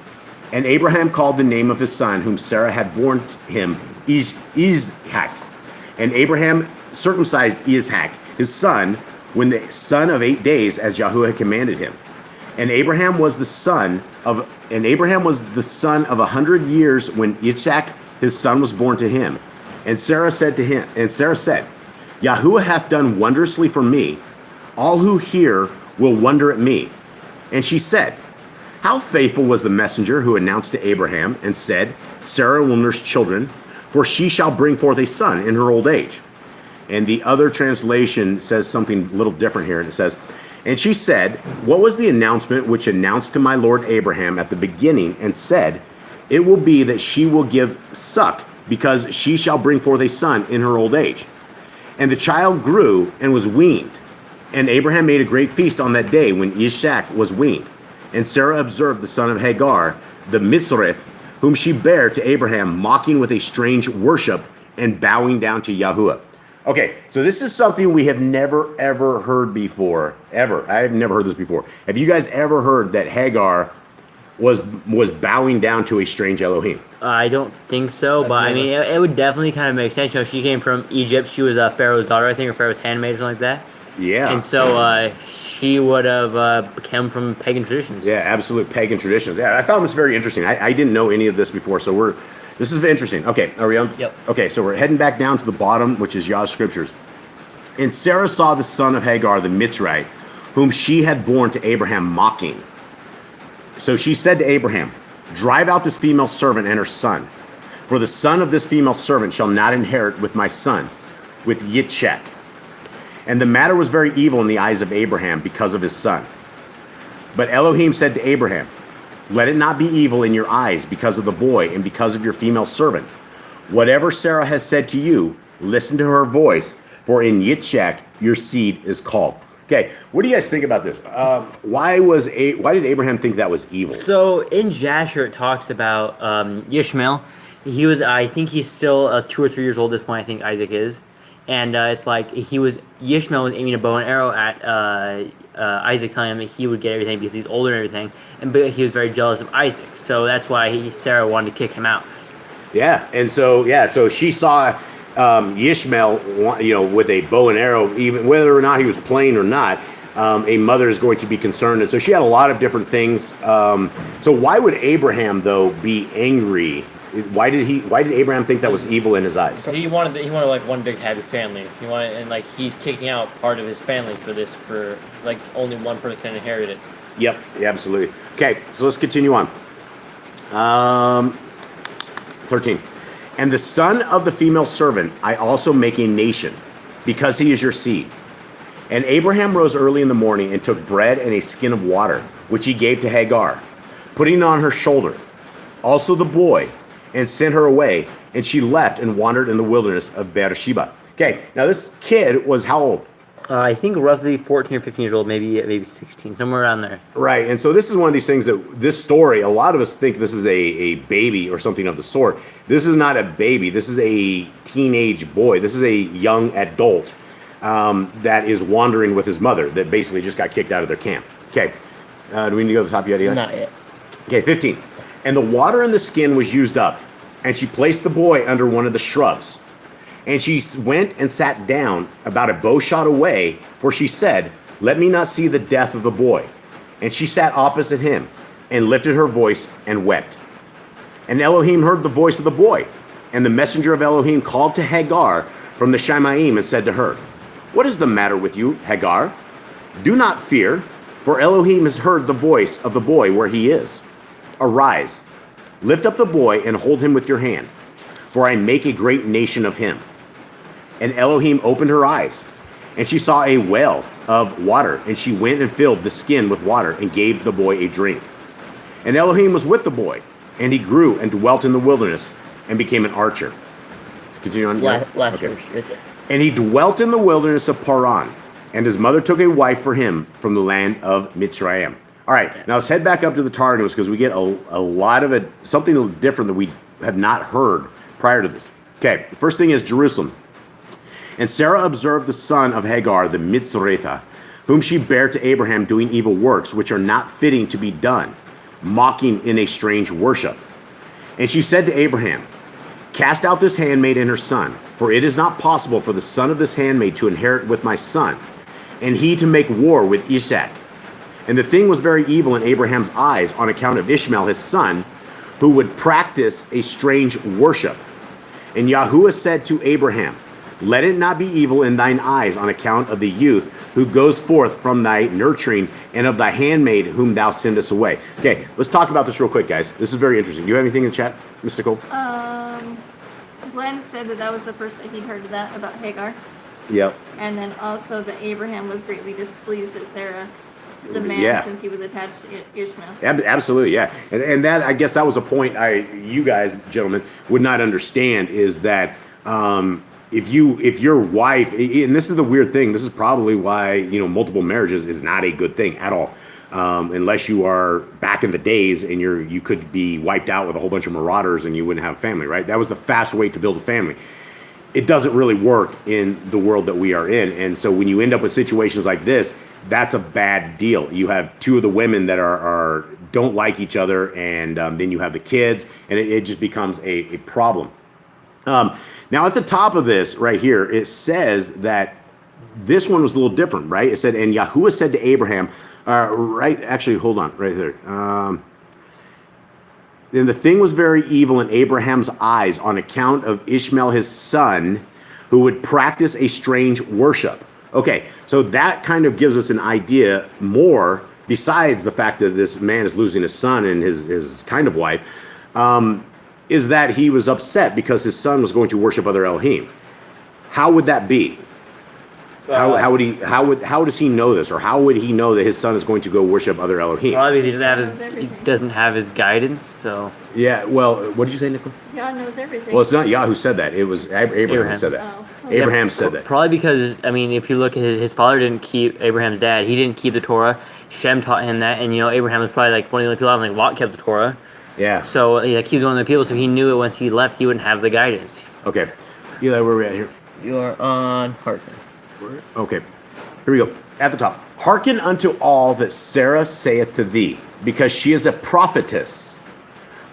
Speaker 6: And Abraham called the name of his son, whom Sarah had borne him, Ishak. And Abraham circumcised Ishak, his son, when the son of 8 days, as Yahuwah had commanded him. And Abraham was the son of 100 years when Yitzchak his son was born to him. And Sarah said, Yahuwah hath done wondrously for me. All who hear will wonder at me. And she said, how faithful was the messenger who announced to Abraham and said, Sarah will nurse children, for she shall bring forth a son in her old age. And the other translation says something a little different here. And it says, and she said, what was the announcement which announced to my lord Abraham at the beginning and said, it will be that she will give suck, because she shall bring forth a son in her old age. And the child grew and was weaned. And Abraham made a great feast on that day when Ishak was weaned. And Sarah observed the son of Hagar, the Mizrith, whom she bare to Abraham, mocking with a strange worship and bowing down to Yahuwah. Okay, so this is something we have never, ever heard before. Ever. I have never heard this before. Have you guys ever heard that Hagar was bowing down to a strange Elohim.
Speaker 4: I don't think so, but I mean, it would definitely kind of make sense. You know, she came from Egypt. She was Pharaoh's daughter, I think, or Pharaoh's handmaid or something like that.
Speaker 6: Yeah.
Speaker 4: And so she would have come from pagan traditions.
Speaker 6: Yeah, absolute pagan traditions. Yeah, I found this very interesting. I didn't know any of this before, so this is interesting. Okay, are we on?
Speaker 2: Yep.
Speaker 6: Okay, so we're heading back down to the bottom, which is Yah's scriptures. And Sarah saw the son of Hagar, the Mitzrite, whom she had borne to Abraham, mocking. So she said to Abraham, drive out this female servant and her son, for the son of this female servant shall not inherit with my son, with 𝐤𐄄𐅄. And the matter was very evil in the eyes of Abraham because of his son. But Elohim said to Abraham, let it not be evil in your eyes because of the boy and because of your female servant. Whatever Sarah has said to you, listen to her voice, for in 𝐤𝐄𝐅 your seed is called. Okay, what do you guys think about this? Why did Abraham think that was evil?
Speaker 4: So in Jasher, it talks about Ishmael. I think he's still 2 or 3 years old at this point. I think Isaac is, and it's like Ishmael was aiming a bow and arrow at Isaac, telling him that he would get everything because he's older and everything, but he was very jealous of Isaac. So that's why Sarah wanted to kick him out.
Speaker 6: Yeah, and so she saw Ishmael, with a bow and arrow, even whether or not he was playing or not. A mother is going to be concerned, and so she had a lot of different things. So why would Abraham though be angry? Why did Abraham think that was evil in his eyes?
Speaker 2: So he wanted like one big happy family. And like he's kicking out part of his family for like only one person can inherit it.
Speaker 6: Yep, yeah, absolutely. Okay, so let's continue on. 13. And the son of the female servant I also make a nation, because he is your seed. And Abraham rose early in the morning and took bread and a skin of water, which he gave to Hagar, putting it on her shoulder, also the boy, and sent her away. And she left and wandered in the wilderness of Beersheba. Okay, now this kid was how old?
Speaker 4: I think roughly 14 or 15 years old, maybe 16, somewhere around there.
Speaker 6: Right, and so this is one of these things that this story, a lot of us think this is a baby or something of the sort. This is not a baby. This is a teenage boy. This is a young adult that is wandering with his mother that basically just got kicked out of their camp. Okay, do we need to go to the top yet?
Speaker 5: Not yet.
Speaker 6: Okay, 15. And the water in the skin was used up, and she placed the boy under one of the shrubs. And she went and sat down about a bow shot away, for she said, let me not see the death of the boy. And she sat opposite him, and lifted her voice and wept. And Elohim heard the voice of the boy. And the messenger of Elohim called to Hagar from the Shemaim and said to her, what is the matter with you, Hagar? Do not fear, for Elohim has heard the voice of the boy where he is. Arise, lift up the boy and hold him with your hand, for I make a great nation of him. And Elohim opened her eyes, and she saw a well of water, and she went and filled the skin with water and gave the boy a drink. And Elohim was with the boy, and he grew and dwelt in the wilderness and became an archer. Let's continue on.
Speaker 5: Last
Speaker 6: Okay.
Speaker 5: verse, right there.
Speaker 6: And he dwelt in the wilderness of Paran, and his mother took a wife for him from the land of Mitzrayim. All right, now let's head back up to the Targum because we get a lot of it, something different that we have not heard prior to this. Okay, the first thing is Jerusalem. And Sarah observed the son of Hagar, the Mitzretha, whom she bare to Abraham, doing evil works, which are not fitting to be done, mocking in a strange worship. And she said to Abraham, cast out this handmaid and her son, for it is not possible for the son of this handmaid to inherit with my son, and he to make war with Isaac. And the thing was very evil in Abraham's eyes on account of Ishmael his son, who would practice a strange worship. And Yahuwah said to Abraham, let it not be evil in thine eyes on account of the youth who goes forth from thy nurturing and of thy handmaid whom thou sendest away. Okay, let's talk about this real quick, guys. This is very interesting. Do you have anything in the chat, Mr. Cole?
Speaker 3: Glenn said that was the first that he'd heard of that about Hagar.
Speaker 6: Yep.
Speaker 3: And then also that Abraham was greatly displeased at Sarah's demand
Speaker 6: Yeah.
Speaker 3: since he was attached to Ishmael.
Speaker 6: Absolutely, yeah. And that, I guess that was a point you guys, gentlemen, would not understand is that if your wife, and this is the weird thing, this is probably why, multiple marriages is not a good thing at all. Unless you are back in the days and you could be wiped out with a whole bunch of marauders and you wouldn't have a family, right? That was the fast way to build a family. It doesn't really work in the world that we are in. And so when you end up with situations like this, that's a bad deal. You have two of the women that are don't like each other, and then you have the kids, and it just becomes a problem. Now, at the top of this right here, it says that this one was a little different, right? It said, and Yahuwah said to Abraham, right, actually, hold on, right there. Then the thing was very evil in Abraham's eyes on account of Ishmael his son, who would practice a strange worship. Okay, so that kind of gives us an idea more, besides the fact that this man is losing his son and his kind of wife, is that he was upset because his son was going to worship other Elohim. How would that be? How does he know this, or how would he know that his son is going to go worship other Elohim?
Speaker 4: Well, obviously he doesn't have his guidance, so.
Speaker 6: Yeah, well, what did you say, Nicole?
Speaker 3: God knows everything.
Speaker 6: Well, it's not Yah who said that. It was Abraham who said that.
Speaker 3: Oh,
Speaker 4: Yeah,
Speaker 6: Abraham said that.
Speaker 4: Probably because, I mean, if you look at his father didn't keep, Abraham's dad, he didn't keep the Torah. Shem taught him that, and Abraham was probably like one of the only people out like Lot kept the Torah.
Speaker 6: Yeah.
Speaker 4: So like he's one of the people, so he knew it once he left, he wouldn't have the guidance.
Speaker 6: Okay. Eli, where are we at here?
Speaker 5: You are on Hearken.
Speaker 6: Okay. Here we go. At the top. Hearken unto all that Sarah saith to thee, because she is a prophetess.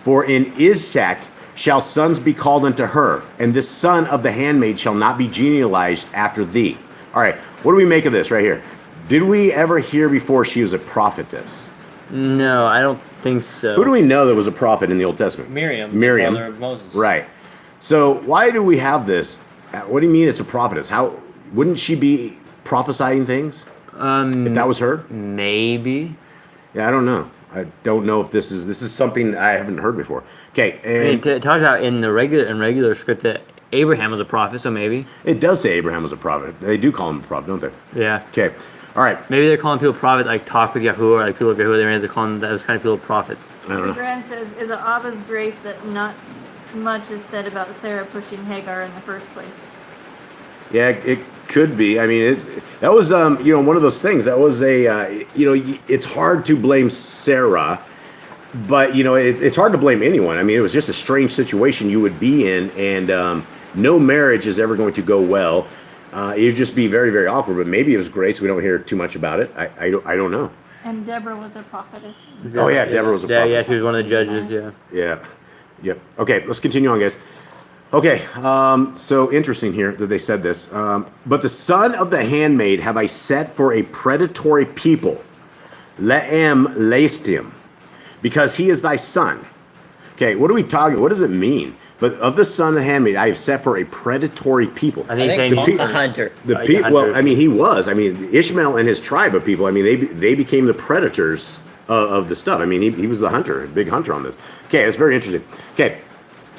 Speaker 6: For in Isaac shall sons be called unto her, and this son of the handmaid shall not be genealogized after thee. All right. What do we make of this right here? Did we ever hear before she was a prophetess?
Speaker 4: No, I don't think so.
Speaker 6: Who do we know that was a prophet in the Old Testament?
Speaker 2: Miriam,
Speaker 6: Miriam.
Speaker 2: brother of Moses.
Speaker 6: Right. So why do we have this? What do you mean it's a prophetess? How wouldn't she be prophesying things? If that was her?
Speaker 4: Maybe.
Speaker 6: Yeah, I don't know. I don't know if this is something I haven't heard before. Okay,
Speaker 4: I mean,
Speaker 6: and
Speaker 4: it talks about in the regular script that Abraham was a prophet, so maybe.
Speaker 6: it does say Abraham was a prophet. They do call him a prophet, don't they?
Speaker 4: Yeah.
Speaker 6: Okay. All right.
Speaker 4: Maybe they're calling people prophet, like talk with Yahuwah, or like people of Yahuwah. They're calling those kind of people prophets.
Speaker 6: I don't
Speaker 3: The
Speaker 6: know.
Speaker 3: Grand says, is it Abba's grace that not much is said about Sarah pushing Hagar in the first place?
Speaker 6: Yeah, it could be. I mean, that was one of those things. That was it's hard to blame Sarah, but it's hard to blame anyone. I mean, it was just a strange situation you would be in, and no marriage is ever going to go well. It'd just be very, very awkward. But maybe it was grace. We don't hear too much about it. I don't know.
Speaker 3: And Deborah was a prophetess.
Speaker 6: Oh yeah, Deborah was a prophet.
Speaker 4: Yeah, she was one of the judges. Yeah.
Speaker 6: Yeah. Yep. Okay, let's continue on, guys. Okay, so interesting here that they said this. But the son of the handmaid have I set for a predatory people, le'em leistim, because he is thy son. Okay, what are we talking? What does it mean? But of the son of the handmaid, I have set for a predatory people.
Speaker 4: I think he's
Speaker 5: think
Speaker 4: saying
Speaker 5: a hunter.
Speaker 6: The
Speaker 4: Like
Speaker 6: people. Well,
Speaker 4: hunters.
Speaker 6: I mean, he was. I mean, Ishmael and his tribe of people. I mean, they became the predators of the stuff. I mean, he was the hunter, a big hunter on this. Okay, it's very interesting. Okay.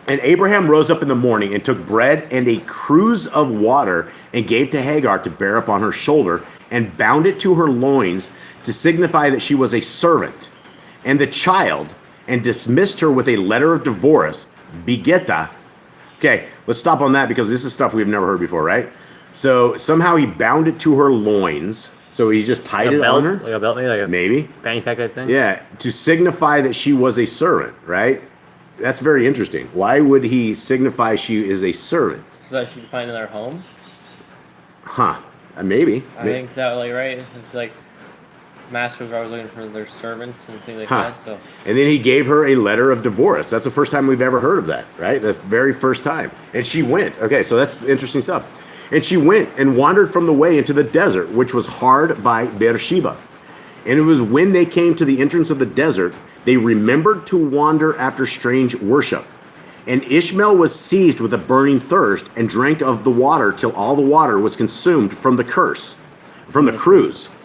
Speaker 6: And Abraham rose up in the morning and took bread and a cruse of water and gave to Hagar to bear upon her shoulder and bound it to her loins to signify that she was a servant. And the child, and dismissed her with a letter of divorce, begeta. Okay, let's stop on that because this is stuff we've never heard before, right? So somehow he bound it to her loins. So he just tied
Speaker 4: like a
Speaker 6: it
Speaker 4: belt,
Speaker 6: on her?
Speaker 4: like a belt, maybe like a
Speaker 6: Maybe.
Speaker 4: fanny pack type thing.
Speaker 6: Yeah, to signify that she was a servant, right? That's very interesting. Why would he signify she is a servant?
Speaker 2: So that she can find their home.
Speaker 6: Huh. Maybe.
Speaker 2: I think that right. It's like masters are always looking for their servants and things like
Speaker 6: Huh.
Speaker 2: that. So
Speaker 6: And then he gave her a letter of divorce. That's the first time we've ever heard of that, right? The very first time. And she went. Okay, so that's interesting stuff. And she went and wandered from the way into the desert, which was hard by Beersheba. And it was when they came to the entrance of the desert, they remembered to wander after strange worship. And Ishmael was seized with a burning thirst and drank of the water till all the water was consumed from the cruse.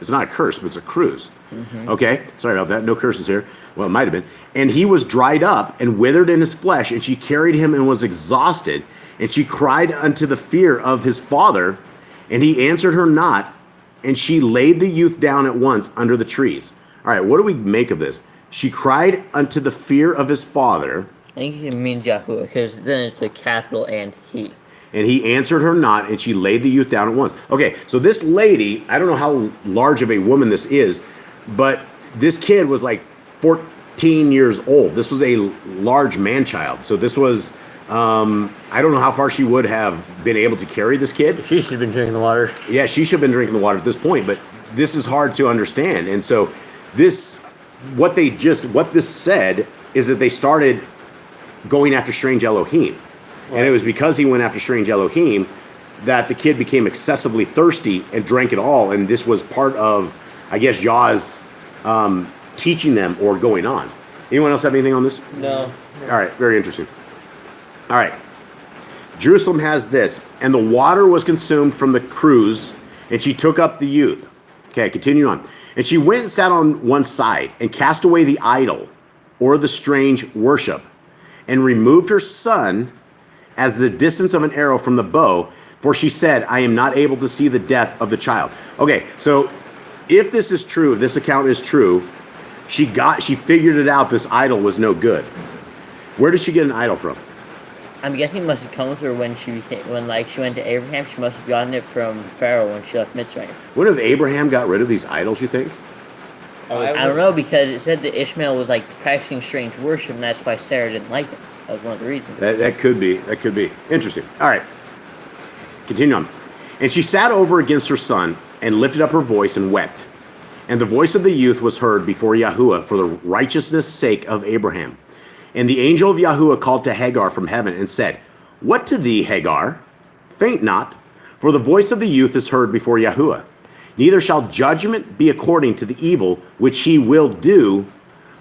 Speaker 6: It's not a curse, but it's a cruse. Okay, sorry about that. No curses here. Well, it might have been. And he was dried up and withered in his flesh, and she carried him and was exhausted. And she cried unto the fear of his father, and he answered her not. And she laid the youth down at once under the trees. All right, what do we make of this? She cried unto the fear of his father,
Speaker 5: I think it means Yahuwah, because then it's a capital and he.
Speaker 6: and he answered her not, and she laid the youth down at once. Okay, so this lady, I don't know how large of a woman this is, but this kid was like 14 years old. This was a large man-child. So this was, I don't know how far she would have been able to carry this kid.
Speaker 4: She should have been drinking the water.
Speaker 6: Yeah, she should have been drinking the water at this point, but this is hard to understand. And so what this said is that they started going after strange Elohim. Right. And it was because he went after strange Elohim that the kid became excessively thirsty and drank it all. And this was part of, I guess, Yah's teaching them or going on. Anyone else have anything on this?
Speaker 2: No.
Speaker 6: All right, very interesting. All right. Jerusalem has this. And the water was consumed from the cruse, and she took up the youth. Okay, continue on. And she went and sat on one side and cast away the idol or the strange worship and removed her son as the distance of an arrow from the bow, for she said, I am not able to see the death of the child. Okay, so if this is true, if this account is true, she figured it out this idol was no good. Where did she get an idol from?
Speaker 5: I'm guessing it must have come with her when she went to Abraham. She must have gotten it from Pharaoh when she left Mitzrayim.
Speaker 6: What if Abraham got rid of these idols, you think?
Speaker 5: I don't know, because it said that Ishmael was practicing strange worship, and that's why Sarah didn't like him. That was one of the reasons.
Speaker 6: That could be. That could be. Interesting. All right. Continue on. And she sat over against her son and lifted up her voice and wept. And the voice of the youth was heard before Yahuwah for the righteousness' sake of Abraham. And the angel of Yahuwah called to Hagar from heaven and said, What to thee, Hagar? Faint not, for the voice of the youth is heard before Yahuwah. Neither shall judgment be according to the evil which he will do,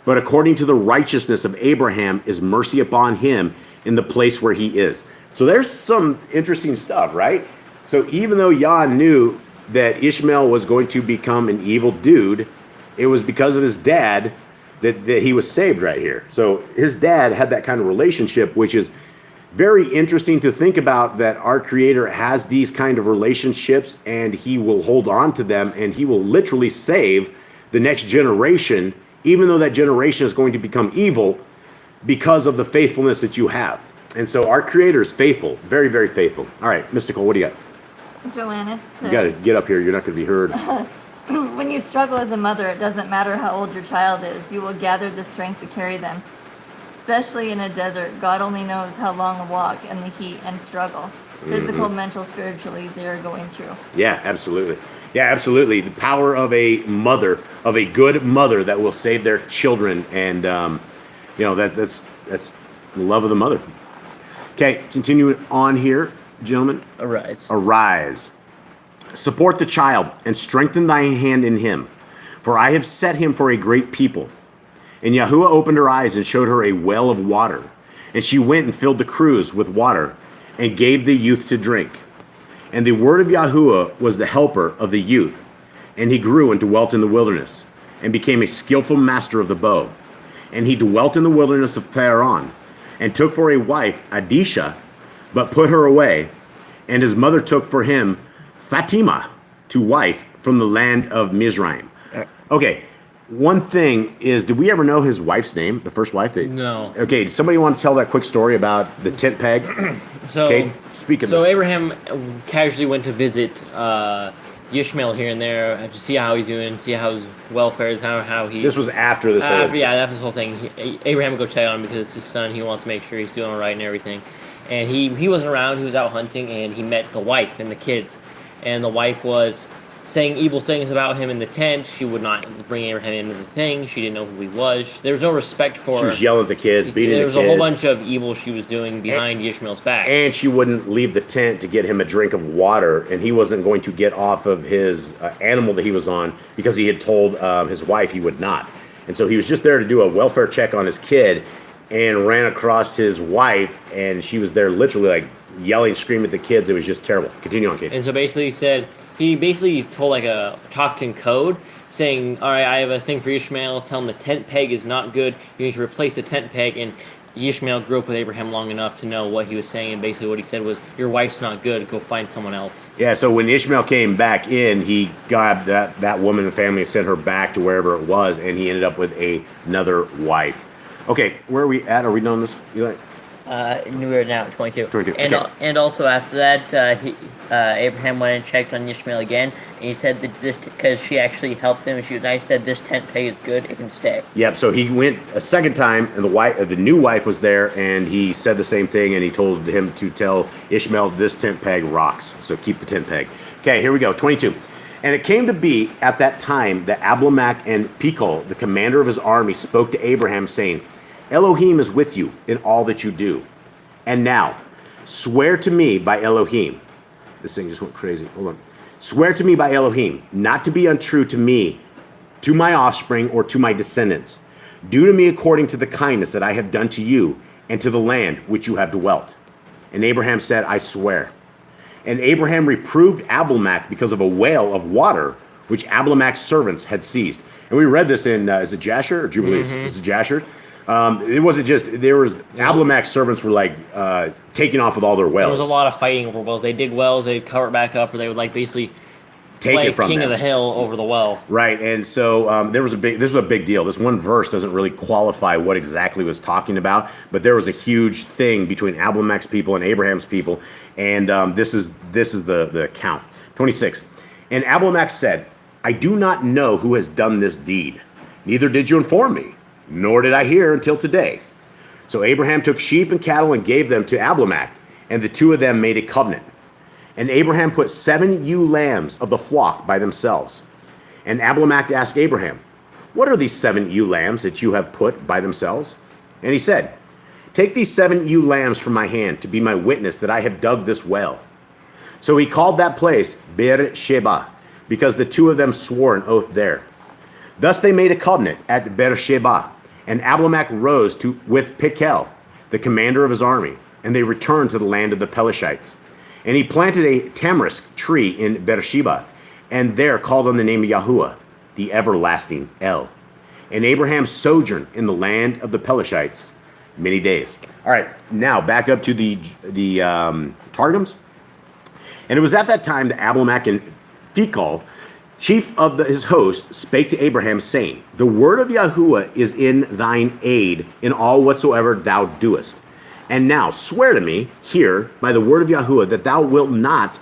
Speaker 6: but according to the righteousness of Abraham is mercy upon him in the place where he is. So there's some interesting stuff, right? So even though Yah knew that Ishmael was going to become an evil dude, it was because of his dad that he was saved right here. So his dad had that kind of relationship, which is very interesting to think about, that our Creator has these kind of relationships and he will hold on to them and he will literally save the next generation, even though that generation is going to become evil because of the faithfulness that you have. And so our Creator is faithful, very, very faithful. All right, Mystical, what do you got?
Speaker 3: Joannis says,
Speaker 6: You got to get up here. You're not going to be heard.
Speaker 3: when you struggle as a mother, it doesn't matter how old your child is. You will gather the strength to carry them. Especially in a desert, God only knows how long a walk and the heat and struggle. Physical, mental, spiritually, they're going through.
Speaker 6: Yeah, absolutely. Yeah, absolutely. The power of a mother, of a good mother that will save their children. And, that's the love of the mother. Okay, continuing on here, gentlemen. Arise. Support the child and strengthen thy hand in him, for I have set him for a great people. And Yahuwah opened her eyes and showed her a well of water. And she went and filled the cruse with water and gave the youth to drink. And the word of Yahuwah was the helper of the youth. And he grew and dwelt in the wilderness and became a skillful master of the bow. And he dwelt in the wilderness of Paran and took for a wife Adisha, but put her away. And his mother took for him Fatima to wife from the land of Mizraim. Okay. One thing is, did we ever know his wife's name, the first wife?
Speaker 2: No.
Speaker 6: Okay, does somebody want to tell that quick story about the tent peg? Okay, speak of
Speaker 2: So
Speaker 6: that.
Speaker 2: Abraham casually went to visit Ishmael here and there to see how he's doing, see how his welfare is, how he...
Speaker 6: This was after this whole...
Speaker 2: after this whole thing. Abraham would go check on him because it's his son. He wants to make sure he's doing all right and everything. And he wasn't around. He was out hunting, and he met the wife and the kids. And the wife was saying evil things about him in the tent. She would not bring Abraham into the thing. She didn't know who he was. There was no respect for...
Speaker 6: She was yelling at the kids, beating the kids.
Speaker 2: There was a whole bunch of evil she was doing behind Ishmael's back.
Speaker 6: And she wouldn't leave the tent to get him a drink of water, and he wasn't going to get off of his animal that he was on because he had told his wife he would not. And so he was just there to do a welfare check on his kid and ran across his wife, and she was there literally yelling, screaming at the kids. It was just terrible. Continue on, Kate.
Speaker 2: And so basically he told talked in code, saying, all right, I have a thing for Ishmael. Tell him the tent peg is not good. You need to replace the tent peg. And Ishmael grew up with Abraham long enough to know what he was saying. And basically what he said was, your wife's not good. Go find someone else.
Speaker 6: Yeah, so when Ishmael came back in, he grabbed that woman and family and sent her back to wherever it was. And he ended up with another wife. Okay, where are we at? Are we done this? Eli?
Speaker 5: We are now at 22.
Speaker 6: 22,
Speaker 5: And,
Speaker 6: okay.
Speaker 5: and also after that, Abraham went and checked on Ishmael again, and he said that because she actually helped him, and she was nice, said this tent peg is good, it can stay.
Speaker 6: Yep, so he went a second time, and the new wife was there, and he said the same thing, and he told him to tell Ishmael, this tent peg rocks, so keep the tent peg. Okay, here we go, 22. And it came to be at that time that Abimelech and Phicol, the commander of his army, spoke to Abraham, saying, Elohim is with you in all that you do. And now, swear to me by Elohim. This thing just went crazy. Hold on. Swear to me by Elohim, not to be untrue to me, to my offspring, or to my descendants. Do to me according to the kindness that I have done to you and to the land which you have dwelt. And Abraham said, I swear. And Abraham reproved Abimelech because of a well of water which Abimelech's servants had seized. And we read this in, is it Jasher or Jubilees? Is it Jasher? It wasn't just, there was, Abimelech's servants were like taking off with all their wells.
Speaker 2: There was a lot of fighting over wells. They dig wells, they'd cover it back up, or they would like basically
Speaker 6: Take
Speaker 2: play
Speaker 6: it from
Speaker 2: king
Speaker 6: them.
Speaker 2: of the hill over the well.
Speaker 6: Right, and so this was a big deal. This one verse doesn't really qualify what exactly was talking about, but there was a huge thing between Abimelech's people and Abraham's people, and this is the account. 26. And Abimelech said, I do not know who has done this deed, neither did you inform me, nor did I hear until today. So Abraham took sheep and cattle and gave them to Abimelech, and the two of them made a covenant. And Abraham put 7 ewe lambs of the flock by themselves. And Abimelech asked Abraham, what are these 7 ewe lambs that you have put by themselves? And he said, take these 7 ewe lambs from my hand to be my witness that I have dug this well. So he called that place Beersheba, because the two of them swore an oath there. Thus they made a covenant at Beersheba, and Abimelech rose with Phicol, the commander of his army, and they returned to the land of the Pelishites. And he planted a tamarisk tree in Beersheba, and there called on the name of Yahuwah, the everlasting El. And Abraham sojourned in the land of the Pelishites many days. All right, now back up to the Targums. And it was at that time that Abimelech and Phicol, chief of his host, spake to Abraham, saying, the word of Yahuwah is in thine aid in all whatsoever thou doest. And now swear to me here by the word of Yahuwah that thou wilt not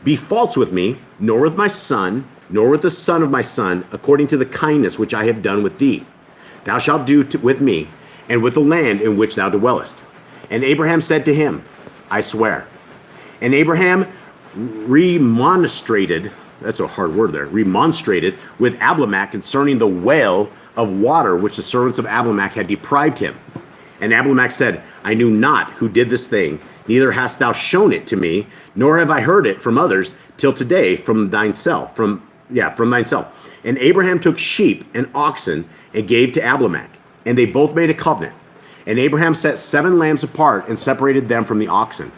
Speaker 6: be false with me, nor with my son, nor with the son of my son, according to the kindness which I have done with thee. Thou shalt do with me, and with the land in which thou dwellest. And Abraham said to him, I swear. And Abraham remonstrated, that's a hard word there, remonstrated with Abimelech concerning the well of water which the servants of Abimelech had deprived him. And Abimelech said, I knew not who did this thing, neither hast thou shown it to me, nor have I heard it from others till today from thyself. From thyself. And Abraham took sheep and oxen and gave to Abimelech, and they both made a covenant. And Abraham set 7 lambs apart and separated them from the oxen.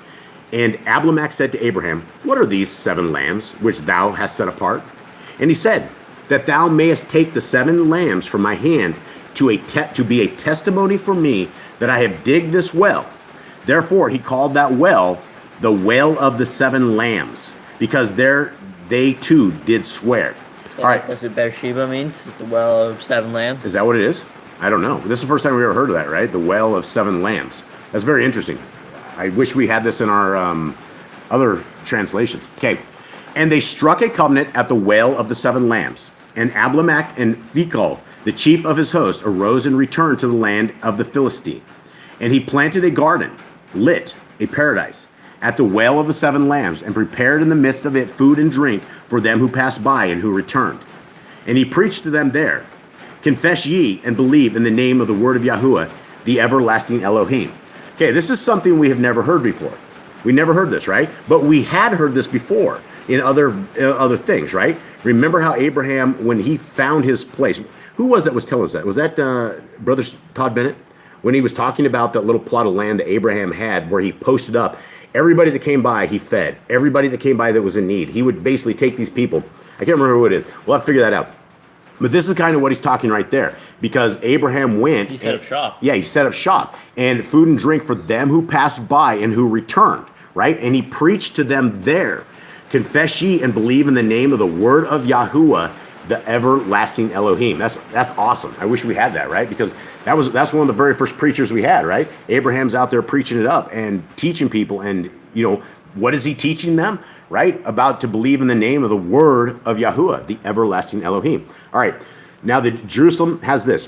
Speaker 6: And Abimelech said to Abraham, what are these 7 lambs which thou hast set apart? And he said, that thou mayest take the 7 lambs from my hand to be a testimony for me that I have digged this well. Therefore he called that well the well of the 7 lambs, because there they too did swear.
Speaker 5: So
Speaker 6: All right,
Speaker 5: that's what Beersheba means? It's the well of 7 lambs?
Speaker 6: is that what it is? I don't know. This is the first time we ever heard of that, right? The well of 7 lambs. That's very interesting. I wish we had this in our other translations. Okay. And they struck a covenant at the well of the 7 lambs. And Abimelech and Phicol, the chief of his host, arose and returned to the land of the Philistine. And he planted a garden, lit a paradise, at the well of the 7 lambs, and prepared in the midst of it food and drink for them who passed by and who returned. And he preached to them there, confess ye and believe in the name of the word of Yahuwah, the everlasting Elohim. Okay, this is something we have never heard before. We never heard this, right? But we had heard this before in other things, right? Remember how Abraham, when he found his place, who was telling us that? Was that Brother Todd Bennett? When he was talking about that little plot of land that Abraham had where he posted up, everybody that came by, he fed. Everybody that came by that was in need. He would basically take these people. I can't remember who it is. We'll have to figure that out. But this is kind of what he's talking right there, because Abraham went.
Speaker 2: He set up shop.
Speaker 6: Yeah, he set up shop and food and drink for them who passed by and who returned, right? And he preached to them there. Confess ye and believe in the name of the word of Yahuwah, the everlasting Elohim. That's awesome. I wish we had that, right? Because that's one of the very first preachers we had, right? Abraham's out there preaching it up and teaching people, and what is he teaching them? Right? About to believe in the name of the word of Yahuwah, the everlasting Elohim. All right. Now Jerusalem has this.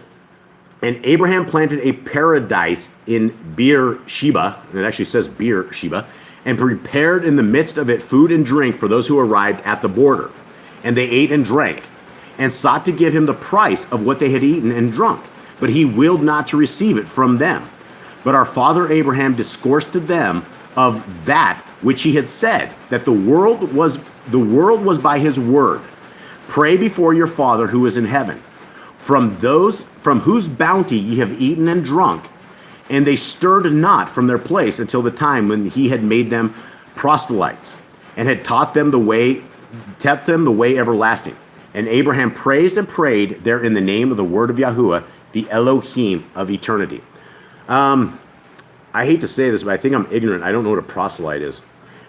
Speaker 6: And Abraham planted a paradise in Beersheba, and it actually says Beersheba, and prepared in the midst of it food and drink for those who arrived at the border. And they ate and drank, and sought to give him the price of what they had eaten and drunk. But he willed not to receive it from them. But our father Abraham discoursed to them of that which he had said, that the world was by his word. Pray before your Father who is in heaven, from whose bounty ye have eaten and drunk. And they stirred not from their place until the time when he had made them proselytes, and had taught them the way everlasting. And Abraham praised and prayed there in the name of the word of Yahuwah, the Elohim of eternity. I hate to say this, but I think I'm ignorant. I don't know what a proselyte is.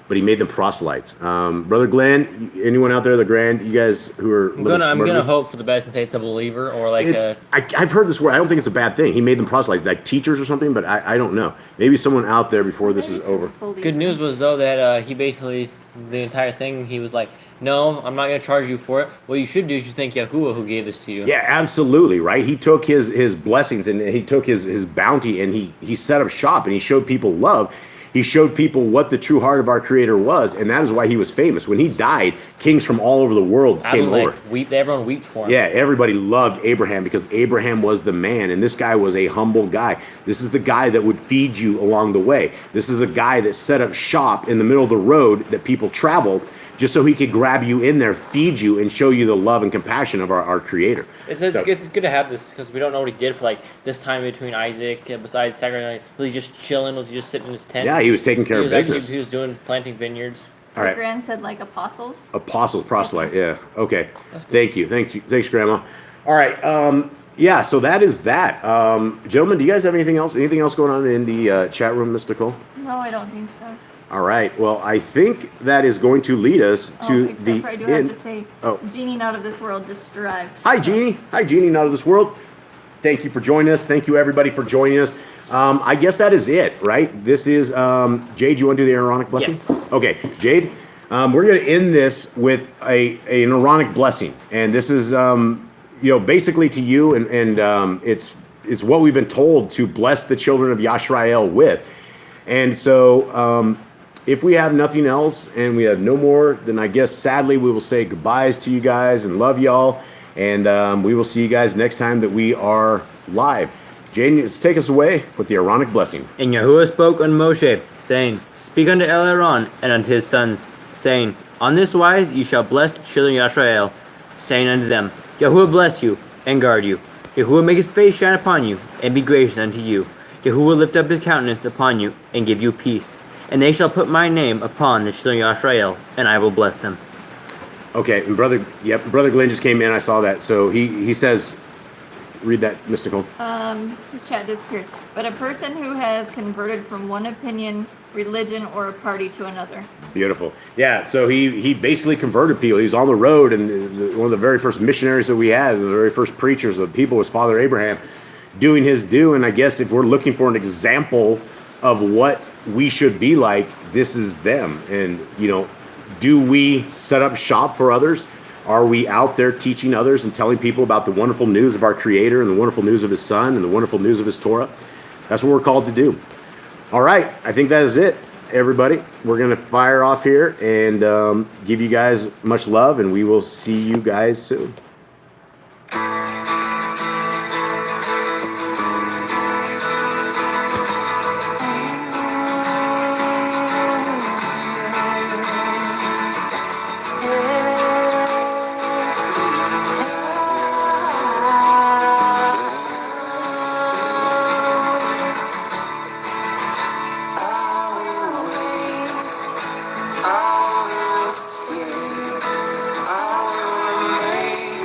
Speaker 6: But he made them proselytes. Brother Glenn, anyone out there, the grand, you guys who are...
Speaker 2: I'm gonna hope for the best and say it's a believer or like
Speaker 6: I've heard this word. I don't think it's a bad thing. He made them proselytes, like teachers or something, but I don't know. Maybe someone out there before this is over.
Speaker 2: Good news was, though, that he basically, the entire thing, he was like, no, I'm not going to charge you for it. What you should do is you thank Yahuwah who gave this to you.
Speaker 6: Yeah, absolutely, right? He took his blessings and he took his bounty and he set up shop and he showed people love. He showed people what the true heart of our Creator was, and that is why he was famous. When he died, kings from all over the world came over.
Speaker 2: Everyone wept for him.
Speaker 6: Yeah, everybody loved Abraham because Abraham was the man, and this guy was a humble guy. This is the guy that would feed you along the way. This is a guy that set up shop in the middle of the road that people traveled just so he could grab you in there, feed you, and show you the love and compassion of our Creator.
Speaker 2: It's good to have this because we don't know what he did for like this time between Isaac. Besides sacrificing, was he just chilling? Was he just sitting in his tent?
Speaker 6: Yeah, he was taking care of business.
Speaker 2: He was planting vineyards.
Speaker 6: All right.
Speaker 3: Grand said like apostles.
Speaker 6: Apostles, proselyte. Yeah. Okay. Thank you. Thanks, Grandma. All right. Yeah. So that is that. Gentlemen, do you guys have anything else? Anything else going on in the chat room, Mr. Cole?
Speaker 3: No, I don't think so.
Speaker 6: All right. Well, I think that is going to lead us to
Speaker 3: except
Speaker 6: the
Speaker 3: for I do
Speaker 6: end.
Speaker 3: have to say,
Speaker 6: Oh.
Speaker 3: Genie not of this world just arrived.
Speaker 6: Hi, Jeannie. Hi, Jeannie, not of this world. Thank you for joining us. Thank you, everybody, for joining us. I guess that is it, right? This is, Jade, you want to do the Aaronic blessing?
Speaker 2: Yes.
Speaker 6: Okay, Jade, we're going to end this with an Aaronic blessing. And this is, basically to you, and it's what we've been told to bless the children of Yashrael with. And so if we have nothing else and we have no more, then I guess sadly we will say goodbyes to you guys and love y'all. And we will see you guys next time that we are live. Jane, let's take us away with the Aaronic blessing.
Speaker 4: And Yahuwah spoke unto Moshe, saying, Speak unto Aaron and unto his sons, saying, On this wise ye shall bless the children of Yashrael, saying unto them, Yahuwah bless you and guard you. Yahuwah make his face shine upon you and be gracious unto you. Yahuwah lift up his countenance upon you and give you peace. And they shall put my name upon the children of Yashrael, and I will bless them.
Speaker 6: Okay, and Brother Glenn just came in. I saw that. So he says, read that, mystical.
Speaker 3: His chat disappeared. But a person who has converted from one opinion, religion, or a party to another.
Speaker 6: Beautiful. Yeah, so he basically converted people. He was on the road, and one of the very first missionaries that we had, the very first preachers of people was Father Abraham doing his due. And I guess if we're looking for an example of what we should be like, this is them. And, do we set up shop for others? Are we out there teaching others and telling people about the wonderful news of our Creator and the wonderful news of His Son and the wonderful news of His Torah? That's what we're called to do. All right, I think that is it, everybody. We're going to fire off here and give you guys much love, and we will see you guys soon.
Speaker 1: I will stay. I will remain.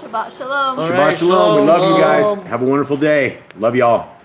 Speaker 3: Shabbat Shalom.
Speaker 2: All
Speaker 6: Shabbat
Speaker 2: right,
Speaker 6: shalom. We love you guys.
Speaker 2: shalom.
Speaker 6: Have a wonderful day. Love y'all.